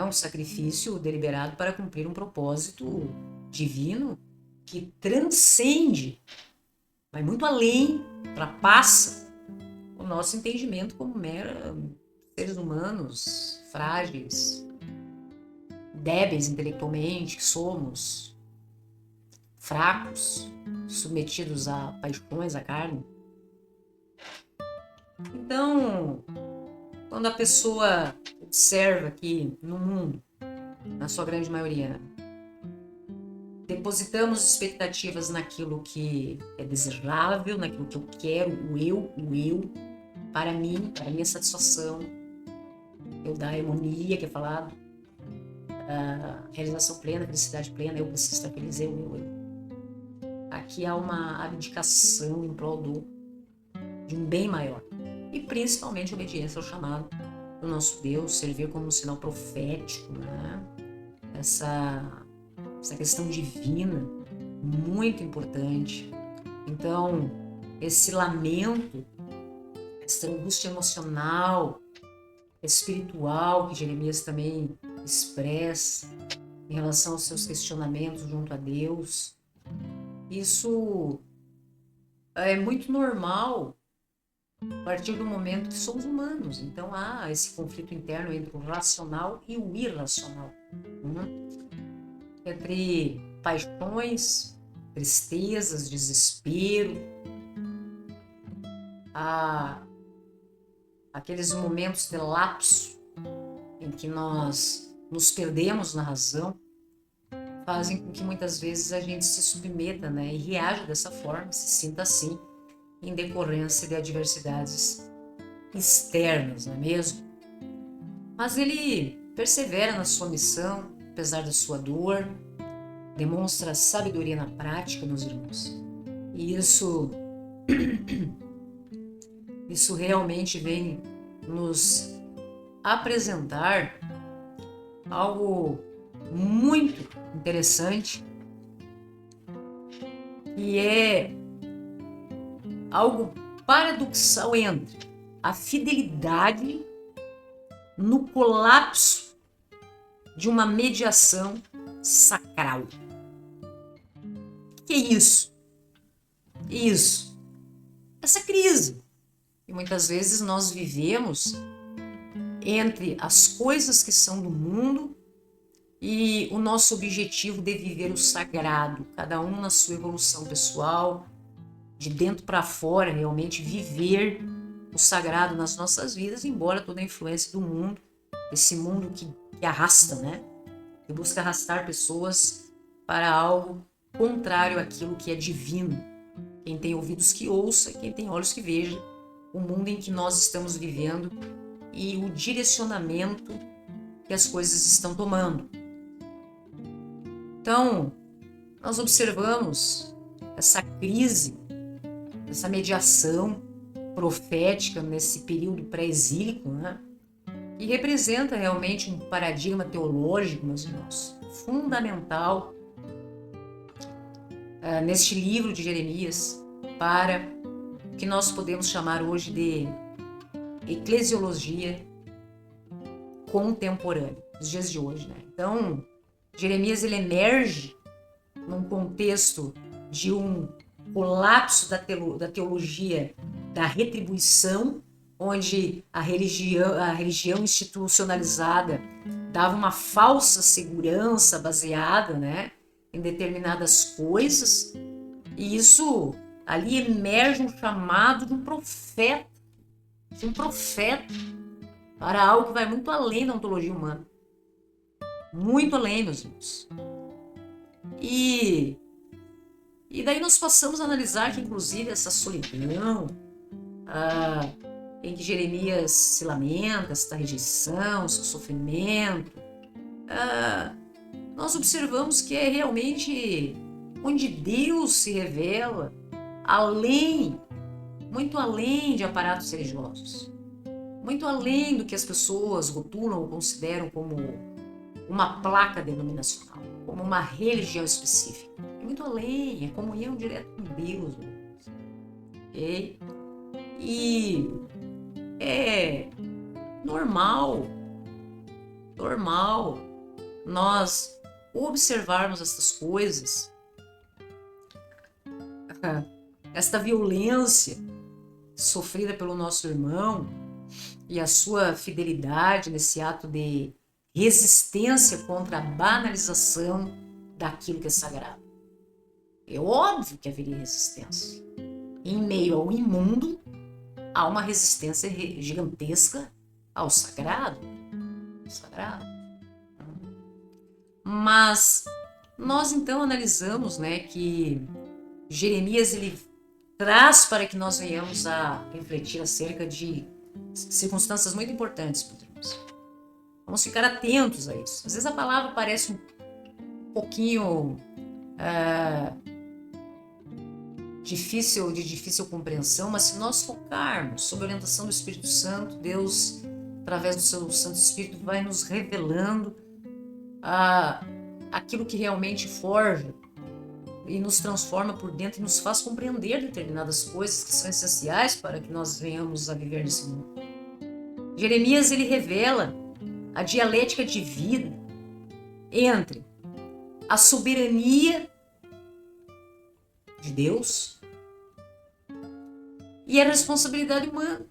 um sacrifício deliberado para cumprir um propósito divino que transcende, vai muito além, ultrapassa o nosso entendimento como seres humanos frágeis, débeis intelectualmente que somos, fracos, submetidos a paixões, à carne. Então, quando a pessoa observa que no mundo, na sua grande maioria, depositamos expectativas naquilo que é desejável, naquilo que eu quero, o eu, para mim, para a minha satisfação, eu da harmonia que é falado, a realização plena, felicidade plena, eu preciso estar feliz, eu. Aqui há uma abdicação em prol de um bem maior. E principalmente obediência ao chamado do nosso Deus, servir como um sinal profético, né? Essa questão divina, muito importante. Então, esse lamento, essa angústia emocional, espiritual, que Jeremias também expressa em relação aos seus questionamentos junto a Deus, isso é muito normal a partir do momento que somos humanos. Então há esse conflito interno entre o racional e o irracional, entre paixões, tristezas, desespero, aqueles momentos de lapso em que nós nos perdemos na razão, fazem com que muitas vezes a gente se submeta, né, e reaja dessa forma, se sinta assim, em decorrência de adversidades externas, não é mesmo? Mas ele persevera na sua missão, apesar da sua dor, demonstra sabedoria na prática, meus irmãos. E isso realmente vem nos apresentar algo muito interessante, e é algo paradoxal entre a fidelidade no colapso de uma mediação sacral. O que é isso? Isso. Essa crise. E muitas vezes nós vivemos entre as coisas que são do mundo e o nosso objetivo de viver o sagrado, cada um na sua evolução pessoal, de dentro para fora, realmente viver o sagrado nas nossas vidas, embora toda a influência do mundo, esse mundo que arrasta, né? Que busca arrastar pessoas para algo contrário àquilo que é divino. Quem tem ouvidos que ouça, quem tem olhos que veja o mundo em que nós estamos vivendo e o direcionamento que as coisas estão tomando. Então, nós observamos essa crise, essa mediação profética nesse período pré-exílico, né? E representa realmente um paradigma teológico, meus irmãos, fundamental neste livro de Jeremias para o que nós podemos chamar hoje de eclesiologia contemporânea, nos dias de hoje, né? Então, Jeremias ele emerge num contexto de um colapso da teologia da retribuição, onde a religião institucionalizada dava uma falsa segurança baseada, né, em determinadas coisas, e isso ali emerge um chamado de um profeta de um profeta para algo que vai muito além da ontologia humana. Muito além, meus irmãos. E daí nós passamos a analisar que, inclusive, essa solidão, em que Jeremias se lamenta, esta rejeição, seu sofrimento, nós observamos que é realmente onde Deus se revela muito além de aparatos religiosos, muito além do que as pessoas rotulam ou consideram como uma placa denominacional, como uma religião específica. É muito além, é comunhão direta com Deus. Okay? E é normal nós observarmos essas coisas, esta violência sofrida pelo nosso irmão e a sua fidelidade nesse ato de resistência contra a banalização daquilo que é sagrado. É óbvio que haveria resistência. Em meio ao imundo, há uma resistência gigantesca ao sagrado. Mas nós então analisamos, né, que Jeremias ele traz para que nós venhamos a refletir acerca de circunstâncias muito importantes, meus irmãos. Vamos ficar atentos a isso. Às vezes a palavra parece um pouquinho de difícil compreensão, mas se nós focarmos sob a orientação do Espírito Santo, Deus, através do seu Santo Espírito, vai nos revelando aquilo que realmente forja e nos transforma por dentro e nos faz compreender determinadas coisas que são essenciais para que nós venhamos a viver nesse mundo. Jeremias ele revela a dialética de vida entre a soberania de Deus e a responsabilidade humana.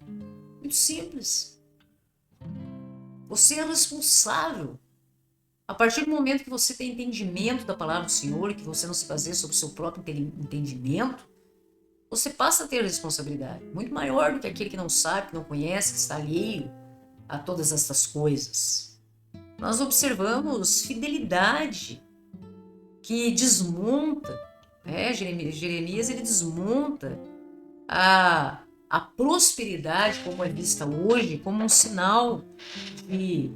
Muito simples. Você é responsável. A partir do momento que você tem entendimento da palavra do Senhor e que você não se baseia sobre o seu próprio entendimento, você passa a ter responsabilidade muito maior do que aquele que não sabe, que não conhece, que está alheio a todas essas coisas. Nós observamos fidelidade que desmonta, Jeremias ele desmonta a prosperidade como é vista hoje como um sinal de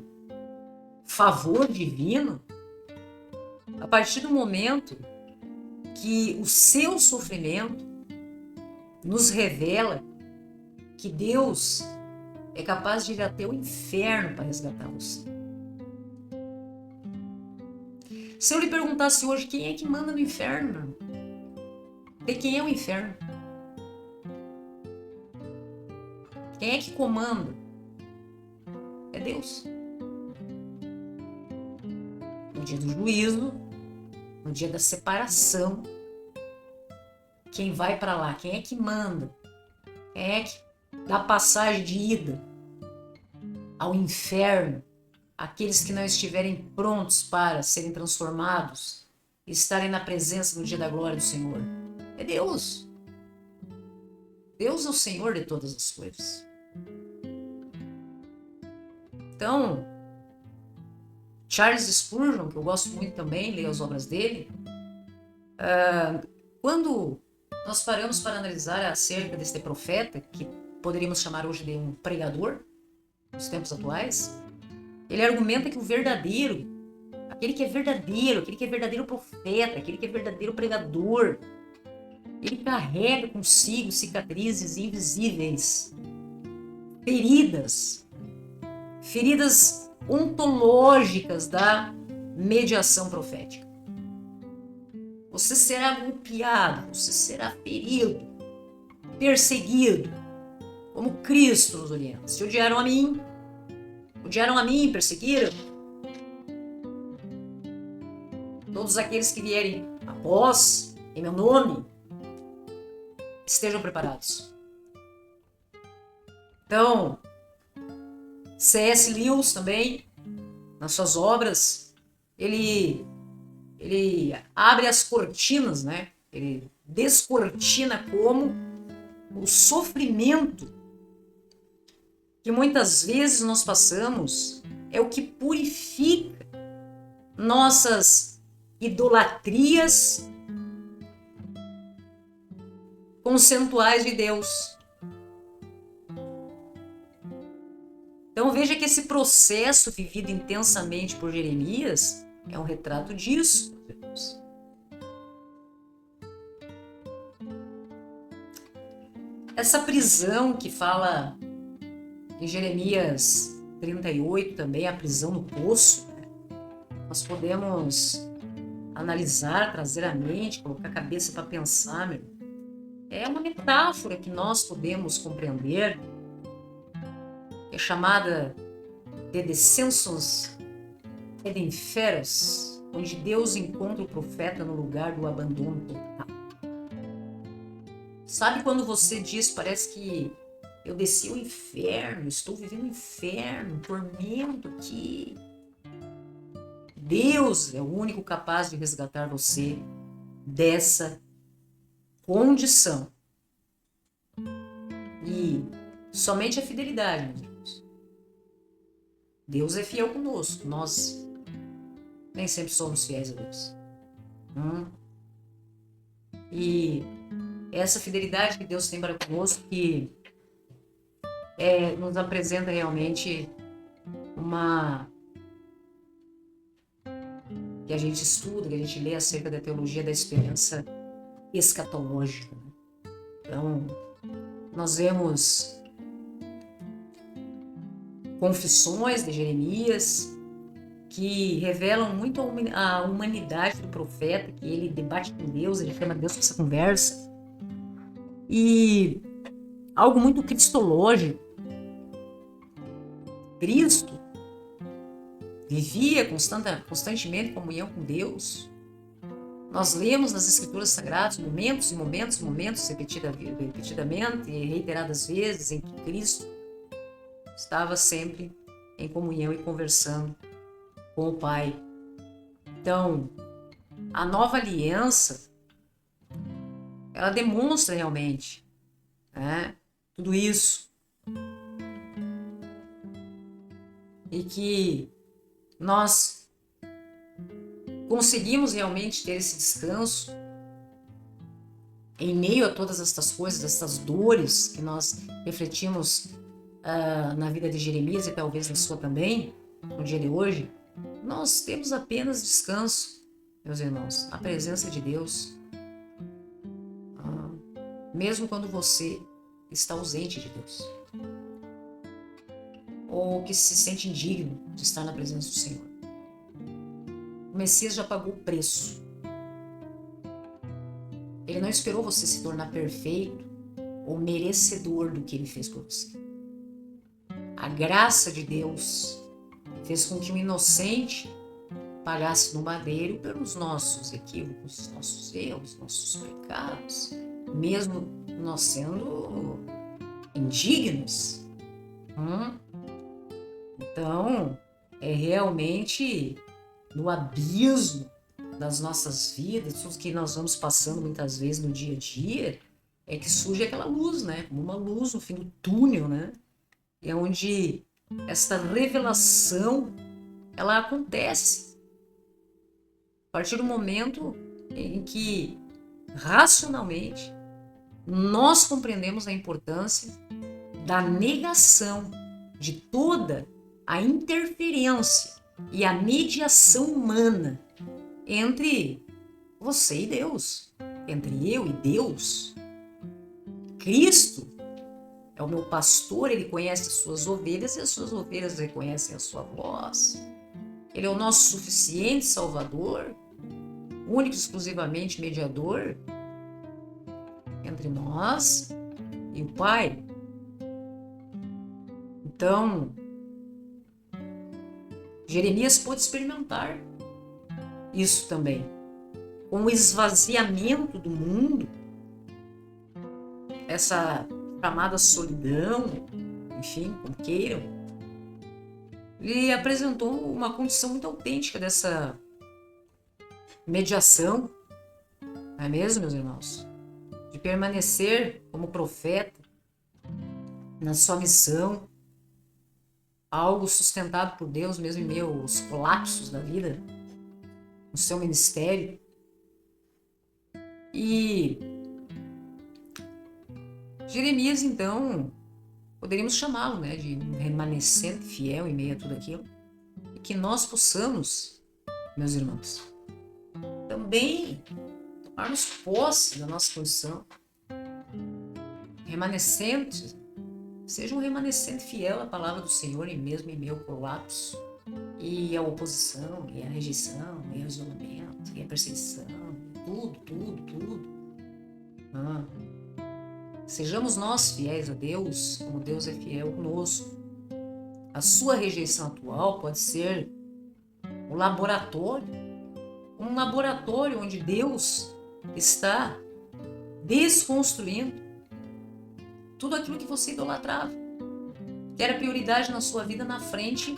favor divino, a partir do momento que o seu sofrimento nos revela que Deus é capaz de ir até o inferno para resgatar você. Se eu lhe perguntasse hoje quem é que manda no inferno, de quem é o inferno? Quem é que comanda? É Deus. No dia do juízo, no dia da separação, quem vai para lá? Quem é que manda? Quem é que dá passagem de ida ao inferno? Aqueles que não estiverem prontos para serem transformados e estarem na presença no dia da glória do Senhor. É Deus. Deus é o Senhor de todas as coisas. Então, Charles Spurgeon, que eu gosto muito também, leio as obras dele, quando nós paramos para analisar acerca deste profeta, que poderíamos chamar hoje de um pregador, nos tempos atuais, ele argumenta que o verdadeiro, aquele que é verdadeiro profeta, aquele que é verdadeiro pregador, ele carrega consigo cicatrizes invisíveis, feridas ontológicas da mediação profética. Você será golpeado, você será ferido, perseguido, como Cristo nos orienta. Se odiaram a mim, perseguiram. Todos aqueles que vierem após, em meu nome, estejam preparados. Então, C.S. Lewis também, nas suas obras, ele abre as cortinas, né? Ele descortina como o sofrimento que muitas vezes nós passamos é o que purifica nossas idolatrias conceituais de Deus. Então veja que esse processo vivido intensamente por Jeremias é um retrato disso. Essa prisão que fala em Jeremias 38 também, a prisão no poço, né? Nós podemos analisar, trazer à mente, colocar a cabeça para pensar, meu. É uma metáfora que nós podemos compreender, é chamada de descensos edenferos, onde Deus encontra o profeta no lugar do abandono total. Sabe quando você diz, parece que eu desci ao inferno, estou vivendo o inferno, tormento aqui. Deus é o único capaz de resgatar você dessa condição. E somente a fidelidade, meus irmãos. Deus é fiel conosco, nós nem sempre somos fiéis a Deus. E essa fidelidade que Deus tem para conosco que nos apresenta realmente que a gente estuda, que a gente lê acerca da teologia da esperança escatológica. Então, nós vemos confissões de Jeremias que revelam muito a humanidade do profeta, que ele debate com Deus, ele chama Deus para essa conversa. E algo muito cristológico. Cristo vivia constantemente em comunhão com Deus. Nós lemos nas Escrituras Sagradas momentos repetidamente e reiteradas vezes em que Cristo estava sempre em comunhão e conversando com o Pai. Então, a nova aliança, ela demonstra realmente, né, tudo isso. E que nós conseguimos realmente ter esse descanso em meio a todas estas coisas, essas dores que nós refletimos na vida de Jeremias e talvez na sua também, no dia de hoje. Nós temos apenas descanso, meus irmãos, na presença de Deus. Mesmo quando você está ausente de Deus, ou que se sente indigno de estar na presença do Senhor. O Messias já pagou o preço. Ele não esperou você se tornar perfeito ou merecedor do que ele fez por você. A graça de Deus fez com que o inocente pagasse no madeiro pelos nossos equívocos, nossos erros, nossos pecados, mesmo nós sendo indignos. Então, é realmente no abismo das nossas vidas, tudo que nós vamos passando muitas vezes no dia a dia, é que surge aquela luz, né? Como uma luz no fim do túnel, né? É onde esta revelação, ela acontece. A partir do momento em que, racionalmente, nós compreendemos a importância da negação de toda a interferência e a mediação humana entre você e Deus, entre eu e Deus. Cristo é o meu pastor, ele conhece as suas ovelhas e as suas ovelhas reconhecem a sua voz. Ele é o nosso suficiente Salvador, único e exclusivamente mediador entre nós e o Pai. Então, Jeremias pôde experimentar isso também, com o esvaziamento do mundo, essa chamada solidão, enfim, como queiram. Ele apresentou uma condição muito autêntica dessa mediação, não é mesmo, meus irmãos? De permanecer como profeta na sua missão, algo sustentado por Deus, mesmo em meio aos colapsos da vida, no seu ministério. E Jeremias, então, poderíamos chamá-lo, né, de um remanescente fiel em meio a tudo aquilo. E que nós possamos, meus irmãos, também tomarmos posse da nossa condição. Remanescente, seja um remanescente fiel à palavra do Senhor, e mesmo em meio ao colapso, e a oposição, e a rejeição, e o isolamento, e a perseguição, tudo. Sejamos nós fiéis a Deus, como Deus é fiel conosco. A sua rejeição atual pode ser um laboratório onde Deus está desconstruindo tudo aquilo que você idolatrava, que era prioridade na sua vida, na frente,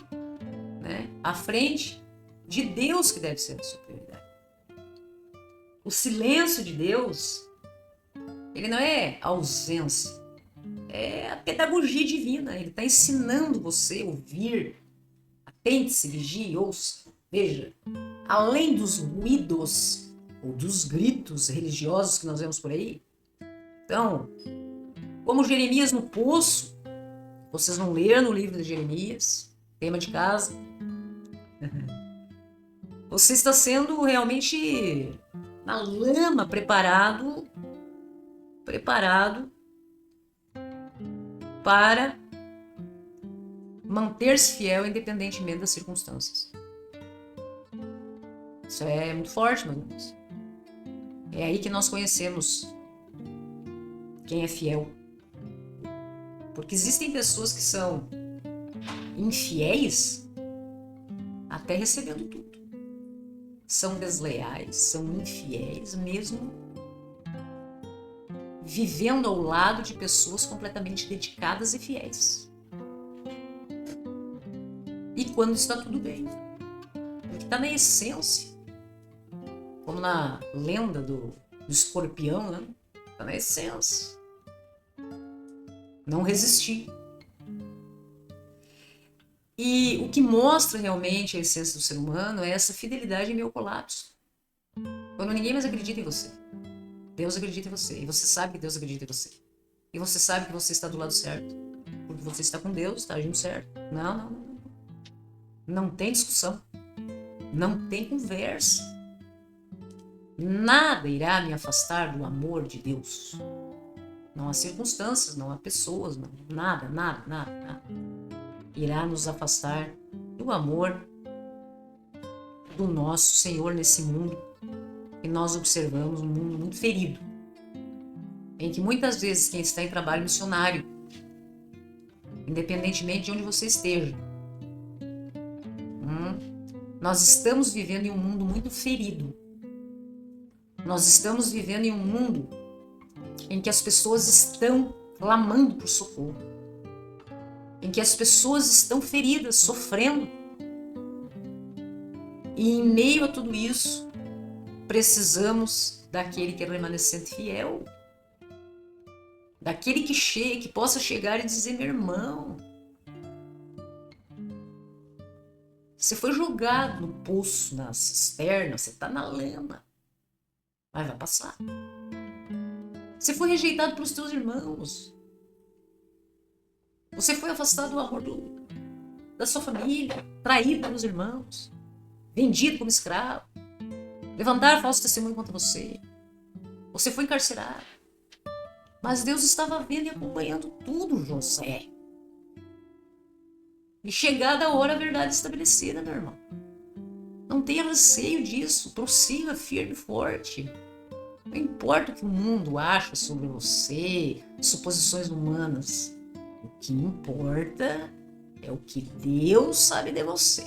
né? À frente de Deus, que deve ser a sua prioridade. O silêncio de Deus, ele não é ausência, é a pedagogia divina. Ele está ensinando você a ouvir. Atente-se, vigie, ouça. Veja, além dos ruídos ou dos gritos religiosos que nós vemos por aí, então, como Jeremias no poço, vocês não leram no livro de Jeremias, tema de casa, você está sendo realmente na lama preparado para manter-se fiel independentemente das circunstâncias. Isso é muito forte, meus irmãos. É aí que nós conhecemos quem é fiel. Porque existem pessoas que são infiéis até recebendo tudo. São desleais, são infiéis mesmo vivendo ao lado de pessoas completamente dedicadas e fiéis. E quando está tudo bem, porque está na essência, como na lenda do escorpião, né? Está na essência. Não resistir. E o que mostra realmente a essência do ser humano é essa fidelidade em meio ao colapso. Quando ninguém mais acredita em você, Deus acredita em você. E você sabe que Deus acredita em você. E você sabe que você está do lado certo. Porque você está com Deus, está agindo certo. Não. Não tem discussão. Não tem conversa. Nada irá me afastar do amor de Deus. Não há circunstâncias, não há pessoas, não, nada. Irá nos afastar do amor do nosso Senhor nesse mundo. E nós observamos um mundo muito ferido, em que muitas vezes quem está em trabalho missionário, independentemente de onde você esteja, nós estamos vivendo em um mundo muito ferido. Nós estamos vivendo em um mundo em que as pessoas estão clamando por socorro, em que as pessoas estão feridas, sofrendo. E em meio a tudo isso, precisamos daquele que é remanescente fiel, daquele que possa chegar e dizer: meu irmão, você foi jogado no poço, na cisterna, você está na lama, mas vai passar. Você foi rejeitado pelos teus irmãos, você foi afastado do amor da sua família, traído pelos irmãos, vendido como escravo, levantaram falso testemunho contra você. Você foi encarcerado. Mas Deus estava vendo e acompanhando tudo, José. E chegada a hora, a verdade estabelecida, meu irmão. Não tenha receio disso. Prossiga firme e forte. Não importa o que o mundo acha sobre você, suposições humanas. O que importa é o que Deus sabe de você.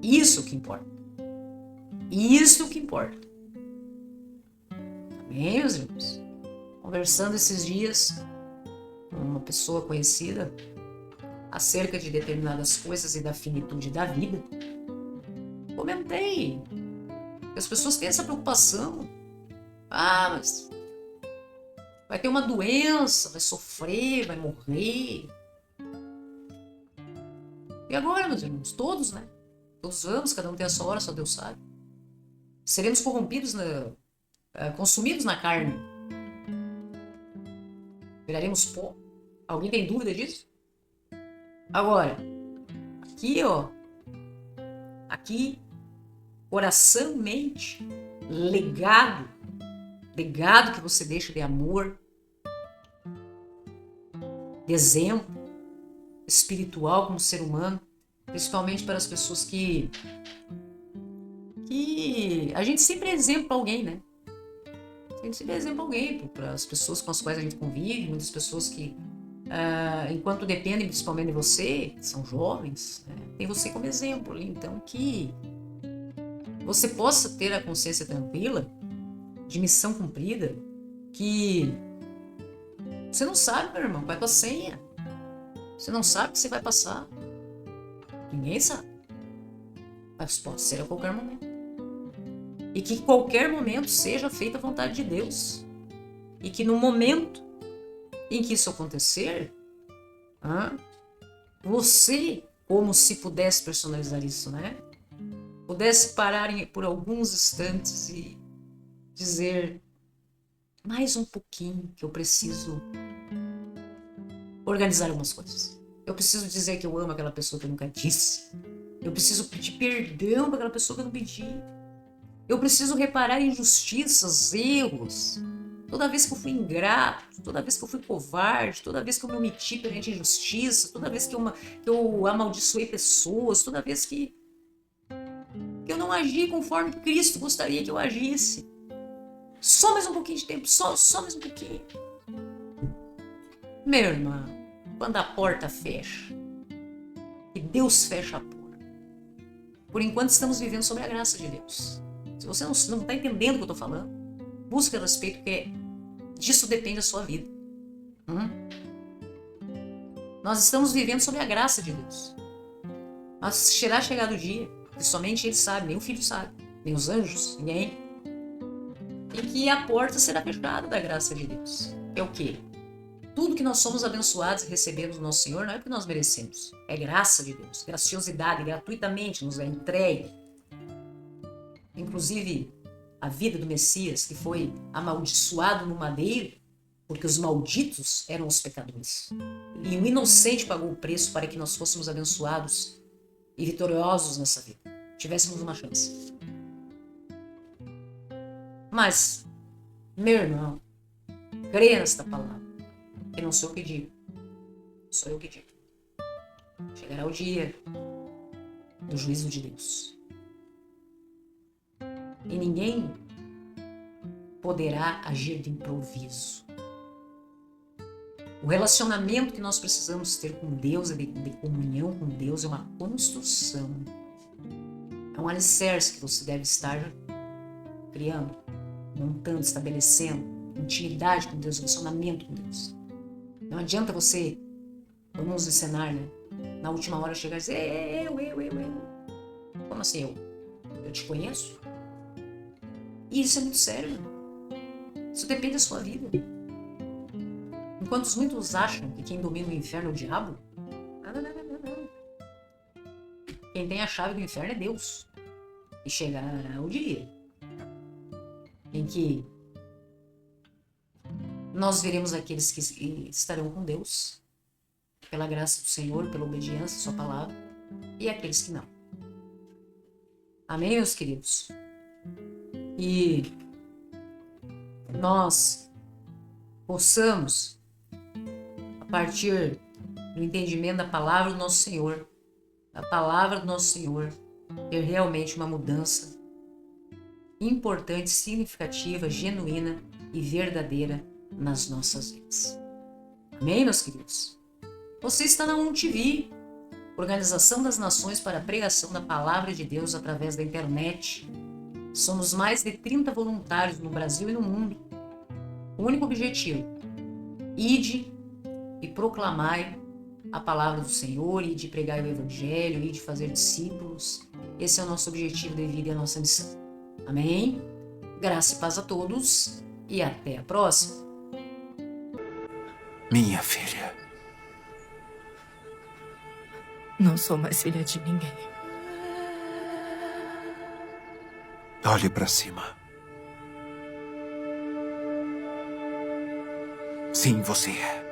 Isso que importa. Isso que importa. Amém, meus irmãos? Conversando esses dias com uma pessoa conhecida acerca de determinadas coisas e da finitude da vida, comentei que as pessoas têm essa preocupação. Mas vai ter uma doença, vai sofrer, vai morrer. E agora, meus irmãos, todos, né? Todos vamos, cada um tem a sua hora, só Deus sabe. Seremos corrompidos, consumidos na carne. Viraremos pó. Alguém tem dúvida disso? Agora, aqui, ó. Aqui, coração, mente, legado que você deixa de amor, de exemplo espiritual como ser humano, principalmente para as pessoas que a gente sempre é exemplo para alguém, né? A gente sempre é exemplo para alguém, para as pessoas com as quais a gente convive, muitas pessoas que, enquanto dependem principalmente de você, são jovens, né? Tem você como exemplo ali, então que você possa ter a consciência tranquila de missão cumprida, que você não sabe, meu irmão, qual é a tua senha. Você não sabe o que você vai passar. Ninguém sabe. Mas pode ser a qualquer momento. E que em qualquer momento seja feita a vontade de Deus. E que no momento em que isso acontecer, você, como se pudesse personalizar isso, né? Pudesse parar por alguns instantes e dizer: mais um pouquinho que eu preciso organizar algumas coisas. Eu preciso dizer que eu amo aquela pessoa que eu nunca disse. Eu preciso pedir perdão para aquela pessoa que eu não pedi. Eu preciso reparar injustiças, erros. Toda vez que eu fui ingrato, toda vez que eu fui covarde, toda vez que eu me omiti perante a injustiça, toda vez que eu amaldiçoei pessoas, toda vez que eu não agi conforme Cristo gostaria que eu agisse. Só mais um pouquinho de tempo, só mais um pouquinho. Meu irmão, quando a porta fecha, e Deus fecha a porta, por enquanto estamos vivendo sob a graça de Deus. Se você não está entendendo o que eu estou falando, busque a respeito, porque disso depende a sua vida. Nós estamos vivendo sob a graça de Deus. Mas será chegado o dia, que somente Ele sabe, nem o Filho sabe, nem os anjos, ninguém, em que a porta será fechada da graça de Deus. É o quê? Tudo que nós somos abençoados e recebemos do nosso Senhor não é porque nós merecemos. É graça de Deus, graciosidade, gratuitamente nos é entregue. Inclusive, a vida do Messias, que foi amaldiçoado no madeiro, porque os malditos eram os pecadores. E o inocente pagou o preço para que nós fôssemos abençoados e vitoriosos nessa vida. Tivéssemos uma chance. Mas, meu irmão, creia nesta palavra. Que não sou eu que digo, sou eu que digo. Chegará o dia do juízo de Deus. E ninguém poderá agir de improviso. O relacionamento que nós precisamos ter com Deus, de comunhão com Deus, é uma construção. É um alicerce que você deve estar criando, montando, estabelecendo. Intimidade com Deus, relacionamento com Deus. Não adianta você, vamos encenar, né? Na última hora chegar e dizer, eu. Como assim eu? Eu te conheço? E isso é muito sério. Isso depende da sua vida. Enquanto muitos acham que quem domina o inferno é o diabo, não. Quem tem a chave do inferno é Deus. E chegará o dia em que nós veremos aqueles que estarão com Deus, pela graça do Senhor, pela obediência à sua palavra, e aqueles que não. Amém, meus queridos? E nós possamos, a partir do entendimento da palavra do nosso Senhor, ter realmente uma mudança importante, significativa, genuína e verdadeira nas nossas vidas. Amém, meus queridos? Você está na UNTV, Organização das Nações para a Pregação da Palavra de Deus através da internet. Somos mais de 30 voluntários no Brasil e no mundo. O único objetivo: ide e proclamai a palavra do Senhor, ide pregar o Evangelho, ide fazer discípulos. Esse é o nosso objetivo de vida e a nossa missão. Amém? Graça e paz a todos e até a próxima. Minha filha. Não sou mais filha de ninguém. Olhe para cima. Sim, você é.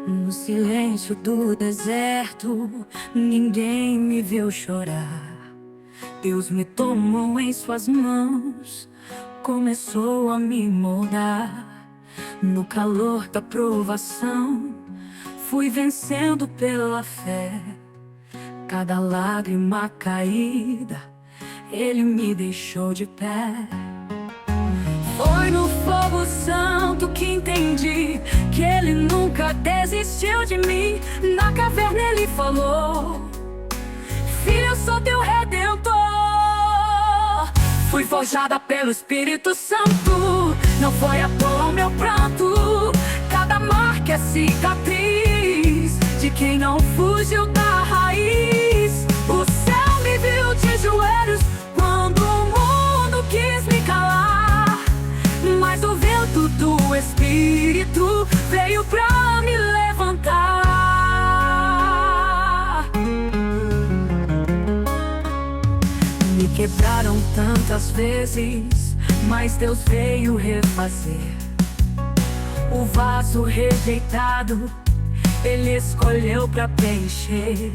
No silêncio do deserto, ninguém me viu chorar. Deus me tomou em suas mãos, começou a me moldar. No calor da provação, fui vencendo pela fé. Cada lágrima caída, Ele me deixou de pé. Foi no fogo santo que entendi que Ele nunca desistiu de mim. Na caverna Ele falou: Filho, eu sou teu redentor. Fui forjada pelo Espírito Santo, não foi à toa o meu pranto. Cada marca é cicatriz de quem não fugiu da raiz. O céu me viu de joelhos quando o mundo quis me calar, mas o vento do Espírito veio pra me levantar. Me quebraram tantas vezes, mas Deus veio refazer. O vaso rejeitado, Ele escolheu pra preencher.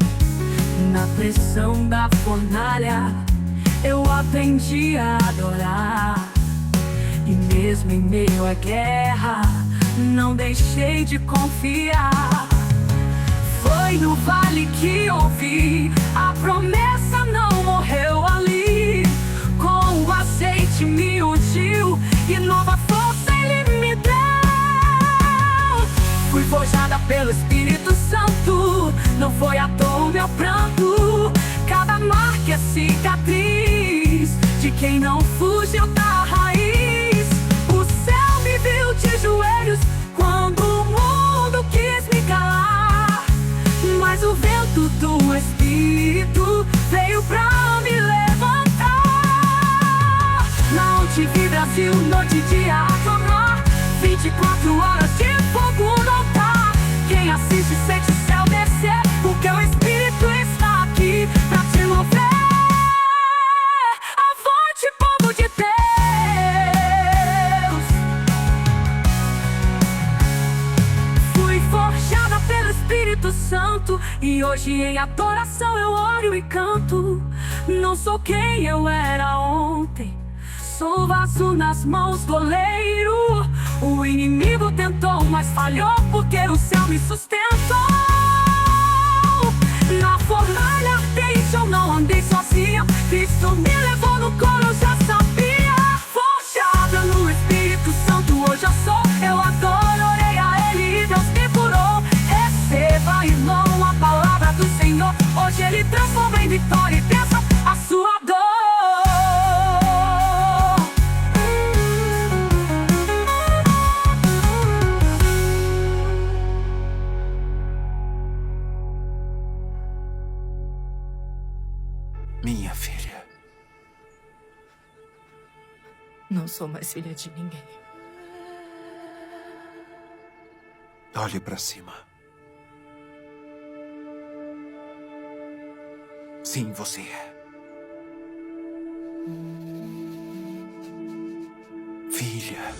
Na pressão da fornalha, eu aprendi a adorar. E mesmo em meio à guerra, não deixei de confiar. Foi no vale que ouvi, a promessa não morreu ali. Com o azeite me ungiu e nova força Ele me deu. Fui forjada pelo Espírito Santo, não foi à toa o meu pranto. Cada marca é cicatriz de quem não fugiu da raiz. O céu me viu de joelhos quando o mundo quis me calar, mas o vento do Espírito veio pra me levantar. Na ONTV Brasil, noite e dia a clamar, 24 horas de fogo no altar. Quem assiste sente o céu descer, porque o Espírito está aqui pra te mover. Avante, povo de Deus. Fui forjada pelo Espírito Santo e hoje em adoração eu oro e canto. Não sou quem eu era ontem, sou vaso nas mãos do oleiro. O inimigo tentou, mas falhou, porque o céu me sustentou. Na fornalha ardente eu não andei sozinha, Cristo me levou no colo, eu já sabia. Forjada no Espírito Santo hoje eu sou. Eu adoro, orei a Ele e Deus me curou. Receba, irmão, a palavra do Senhor. Hoje Ele transforma em vitória e pensa a sua dor. Minha filha. Não sou mais filha de ninguém. Olhe para cima. Sim, você é. Filha.